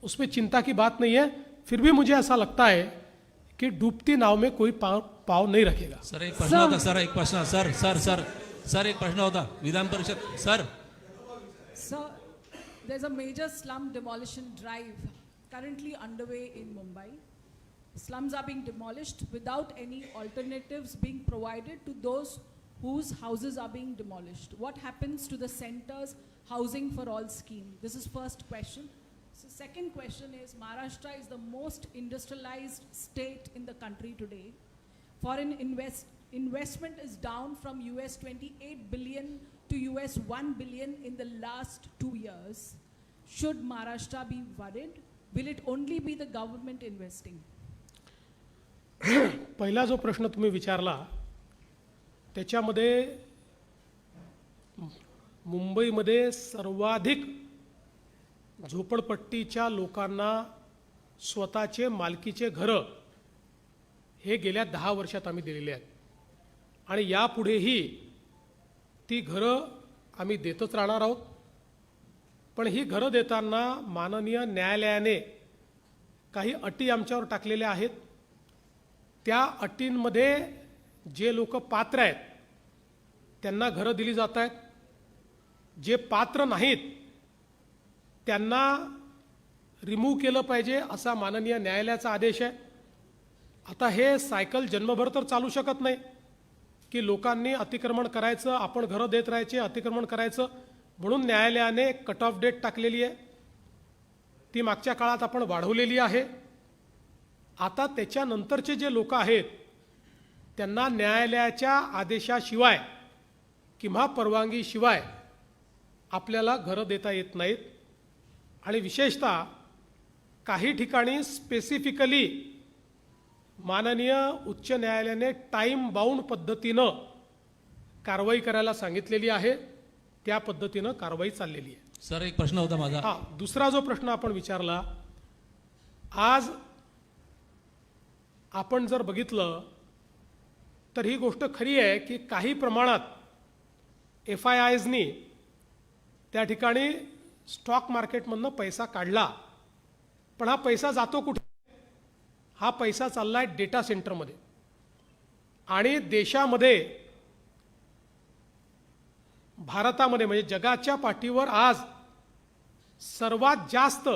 उसमें चिंता की बात नहीं है. फिर भी मुझे ऐसा लगता है कि डूबती नाव में कोई पाव नहीं रखेगा. सर एक प्रश्न होता, सर एक प्रश्न, सर सर सर सर एक प्रश्न होता Vidhan Parishad. Sir there's a major slum demolition drive currently underway in Mumbai. slums are being demolished without any alternatives being provided to those whose houses are being demolished. What happens to the center's housing for all scheme? This is first question. So second question is, Maharashtra is the most industrialized state in the country today. Foreign investment is down from US 28 billion to US 1 billion in the last 2 years. Should Maharashtra be worried? Will it only be the government investing? पहिला जो प्रश्न तुम्ही विचारला त्याच्यामध्ये मुंबईमध्ये सर्वाधिक झोपडपट्टीच्या लोकांना स्वतःचे मालकीचे घरं हे गेल्या 10 वर्षात आम्ही दिलेले आहेत आणि यापुढेही ती घरं आम्ही देतच राहणार आहोत. पण ही घरं देताना माननीय न्यायालयाने काही अटी आमच्यावर टाकलेल्या आहेत. त्या अटींमध्ये जे लोक पात्र आहेत त्यांना घरं दिली जात आहेत. जे पात्र नाहीत त्यांना रिमूव्ह केलं पाहिजे असा माननीय न्यायालयाचा आदेश आहे. आता हे सायकल जन्मभर तर चालू शकत नाही की लोकांनी अतिक्रमण करायचं, आपण घरं देत राहायचे, अतिक्रमण करायचं. म्हणून न्यायालयाने कट ऑफ डेट टाकलेली आहे. ती मागच्या काळात आपण वाढवलेली आहे. आता त्याच्यानंतरचे जे लोक आहेत त्यांना न्यायालयाच्या आदेशाशिवाय किंवा परवानगीशिवाय आपल्याला घरं देता येत नाहीत. आणि विशेषतः काही ठिकाणी स्पेसिफिकली माननीय उच्च न्यायालयाने टाईम बाउंड पद्धतीनं कारवाई करायला सांगितलेली आहे. त्या पद्धतीनं कारवाई चाललेली आहे. सर एक प्रश्न होता माझा. हा, दुसरा जो प्रश्न आपण विचारला, आज आपण जर बघितलं तर ही गोष्ट खरी आहे की काही प्रमाणात FIIsनी त्या ठिकाणी स्टॉक मार्केटमधनं पैसा काढला. पण हा पैसा जातो कुठे? हा पैसा चाललाय डेटा सेंटरमध्ये. आणि देशामध्ये, भारतामध्ये म्हणजे जगाच्या पाठीवर आज सर्वात जास्त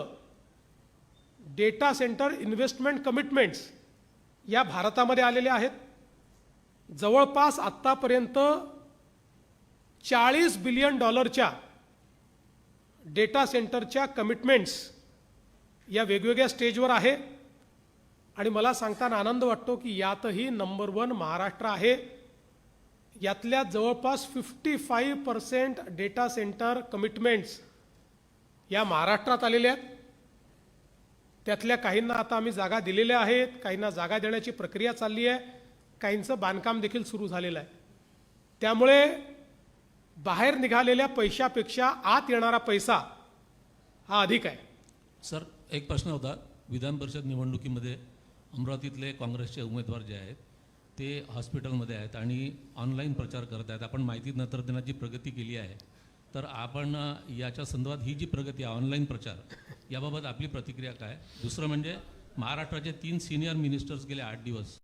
डेटा सेंटर इन्व्हेस्टमेंट कमिटमेंट्स या भारतामध्ये आलेल्या आहेत. जवळपास आत्तापर्यंत $40 बिलियन डेटा सेंटरच्या कमिटमेंट्स या वेगवेगळ्या स्टेजवर आहे. आणि मला सांगताना आनंद वाटतो की यातही नंबर 1 महाराष्ट्र आहे. यातल्या जवळपास 55% डेटा सेंटर कमिटमेंट्स या महाराष्ट्रात आलेल्या आहेत. त्यातल्या काहींना आता आम्ही जागा दिलेल्या आहेत, काहींना जागा देण्याची प्रक्रिया चालली आहे, काहींचं बांधकाम देखील सुरू झालेलं आहे. त्यामुळे बाहेर निघालेल्या पैशापेक्षा आत येणारा पैसा हा अधिक आहे. सर एक प्रश्न होता. विधान परिषद निवडणुकीमध्ये अमरावतीतले काँग्रेसचे उमेदवार जे आहेत ते हॉस्पिटलमध्ये आहेत आणि ऑनलाईन प्रचार करत आहेत. आपण माहिती तंत्रज्ञानाची प्रगती केली आहे, तर आपण याच्या संदर्भात ही जी प्रगती आहे ऑनलाईन प्रचार, याबाबत आपली प्रतिक्रिया काय? दुसरं म्हणजे महाराष्ट्राचे 3 सिनियर मिनिस्टर्स गेले 8 दिवस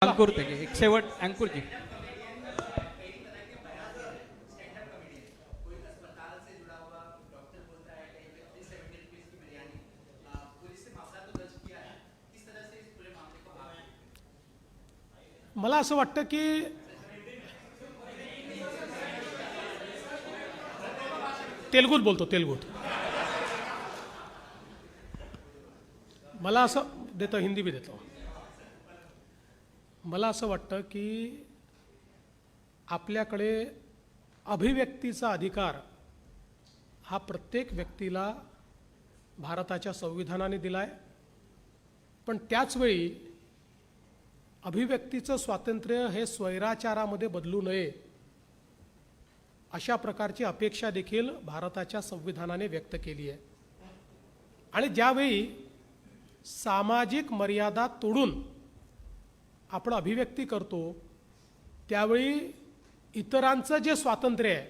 अंकुर तेगे एक शेवट अंकुर जी. मला असं वाटतं की तेलगुत बोलतो तेलगुत. मला असं देतो, हिंदी भी देतो. मला असं वाटतं की आपल्याकडे अभिव्यक्तीचा अधिकार हा प्रत्येक व्यक्तीला भारताच्या संविधानाने दिला आहे. पण त्याचवेळी अभिव्यक्तीचं स्वातंत्र्य हे स्वैराचारामध्ये बदलू नये अशा प्रकारची अपेक्षा देखील भारताच्या संविधानाने व्यक्त केली आहे. आणि ज्यावेळी सामाजिक मर्यादा तोडून आपण अभिव्यक्ती करतो त्यावेळी इतरांचं जे स्वातंत्र्य आहे,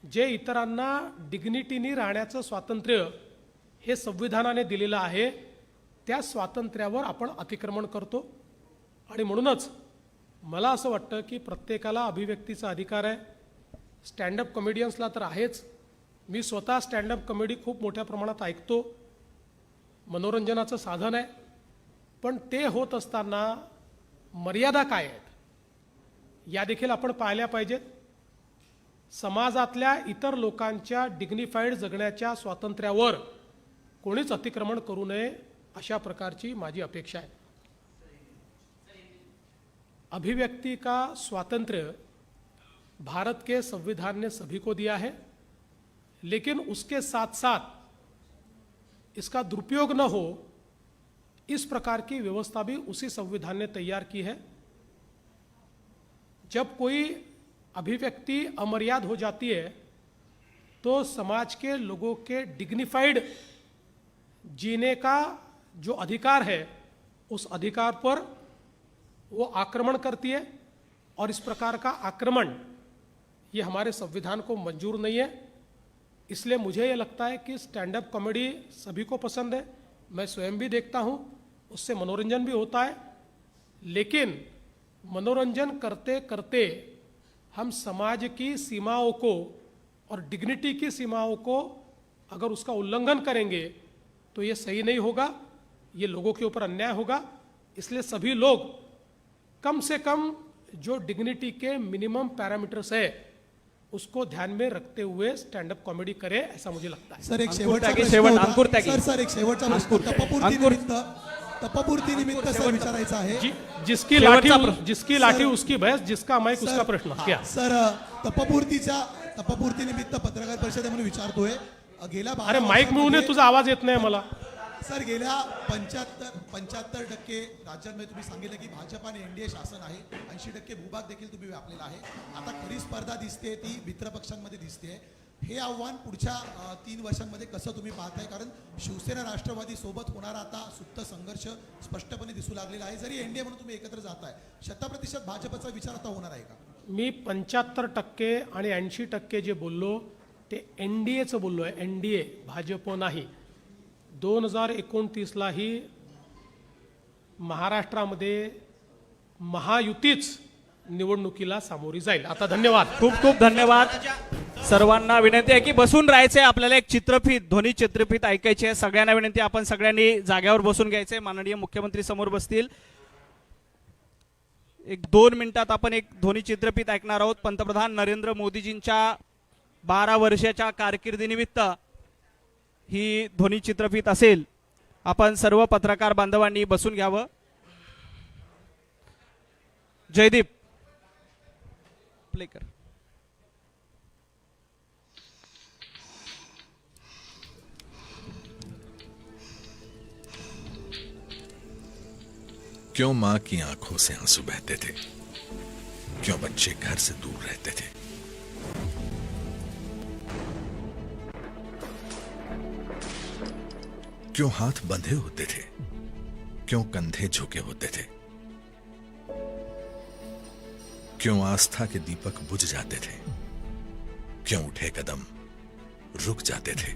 जे इतरांना डिग्निटीनी राहण्याचं स्वातंत्र्य हे संविधानाने दिलेलं आहे, त्या स्वातंत्र्यावर आपण अतिक्रमण करतो. आणि म्हणूनच मला असं वाटतं की प्रत्येकाला अभिव्यक्तीचा अधिकार आहे. स्टँडअप कॉमेडियन्सला तर आहेच. मी स्वतः स्टँडअप कॉमेडी खूप मोठ्या प्रमाणात ऐकतो. मनोरंजनाचं साधन आहे. पण ते होत असताना मर्यादा काय आहेत या देखील आपण पाहिल्या पाहिजेत. समाजातल्या इतर लोकांच्या डिग्निफाईड जगण्याच्या स्वातंत्र्यावर कोणीच अतिक्रमण करू नये अशा प्रकारची माझी अपेक्षा है. अभिव्यक्ति का स्वातंत्र्य भारत के संविधान ने सभी को दिया है, लेकिन उसके साथ साथ इसका दुरुपयोग न हो इस प्रकार की व्यवस्था भी उसी संविधान ने तैयार की है. जब कोई अभिव्यक्ति अमर्याद हो जाती है तो समाज के लोगों के डिग्निफाइड जीने का जो अधिकार है उस अधिकार पर वो आक्रमण करती है. और इस प्रकार का आक्रमण ये हमारे संविधान को मंजूर नहीं है. इसलिए मुझे ये लगता है कि स्टैंड अप कॉमेडी सभी को पसंद है. मैं स्वयं भी देखता हूँ, उससे मनोरंजन भी होता है. लेकिन मनोरंजन करते करते हम समाज की सीमाओं को और डिग्निटी की सीमाओं को अगर उसका उल्लंघन करेंगे तो ये सही नहीं होगा, ये लोगों के ऊपर अन्याय होगा. इसलिए सभी लोग कम से कम जो डिग्निटी के मिनिमम पैरामीटर्स है उसको ध्यान में रखते हुए स्टैंड अप कॉमेडी करे, ऐसा मुझे लगता है. सर एक शेवटचा प्रश्न होता. सर एक शेवटचा प्रश्न तपपूर्ती निमित्त सर विचारायचा आहे. जिसकी लाठी उसकी भैंस, जिसका माइक उसका प्रश्न. क्या सर तपपूर्ती निमित्त पत्रकार परिषदेमध्ये विचारतोय. गेल्या अरे माईक मिळून तुझा आवाज येत नाही मला. सर गेल्या 75% राज्यांमध्ये तुम्ही सांगितलं की भाजप आणि एनडीए शासन आहे. 80% भूभाग देखील तुम्ही व्यापलेला आहे. आता खरी स्पर्धा दिसते ती मित्रपक्षांमध्ये दिसते. हे आव्हान पुढच्या 3 वर्षांमध्ये कसं तुम्ही पाहताय? कारण शिवसेना राष्ट्रवादी सोबत होणारा आता सुप्त संघर्ष स्पष्टपणे दिसू लागलेला आहे. जरी एनडीए म्हणून तुम्ही एकत्र जाताय, 100% भाजपचा विचार आता होणार आहे का? मी 75% आणि 80% जे बोललो ते एनडीएचं बोललो आहे. एनडीए, भाजप नाही. 2029लाही महाराष्ट्रामध्ये महायुतीच निवडणुकीला सामोरी जाईल. आता धन्यवाद, खूप खूप धन्यवाद. सर्वांना विनंती आहे की बसून राहायचे. आपल्याला एक चित्रफित, ध्वनी चित्रफित ऐकायची आहे. सगळ्यांना विनंती, आपण सगळ्यांनी जागेवर बसून घ्यायचे. माननीय मुख्यमंत्री समोर बसतील. एक 2 मिनिटात आपण एक ध्वनी चित्रफित ऐकणार आहोत. पंतप्रधान नरेंद्र मोदीजींच्या 12 वर्षाच्या कारकिर्दीनिमित्त ही ध्वनी चित्रफित असेल. आपण सर्व पत्रकार बांधवांनी बसून घ्यावं. जयदीप प्ले कर. क्यों मां की आंखों से आंसू बहते थे? क्यों बच्चे घर से दूर रहते थे? क्यों हाथ बंधे होते थे? क्यों कंधे झुके होते थे? क्यों आस्था के दीपक बुझ जाते थे? क्यों उठे कदम रुक जाते थे?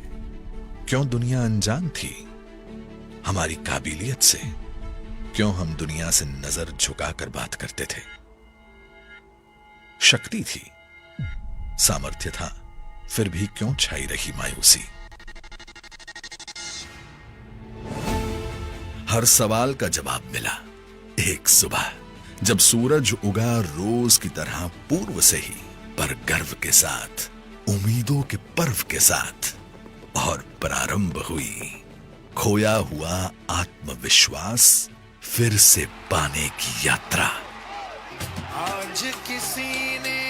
क्यों दुनिया अनजान थी हमारी काबिलियत से? क्यों हम दुनिया से नजर झुकाकर बात करते थे? शक्ति थी, सामर्थ्य था, फिर भी क्यों छाई रही मायूसी? हर सवाल का जवाब मिला एक सुबह, जब सूरज उगा रोज की तरह पूर्व से ही, पर गर्व के साथ, उम्मीदों के पर्व के साथ, और प्रारंभ हुई खोया हुआ आत्मविश्वास फिर से पाने की यात्रा। आज किसी ने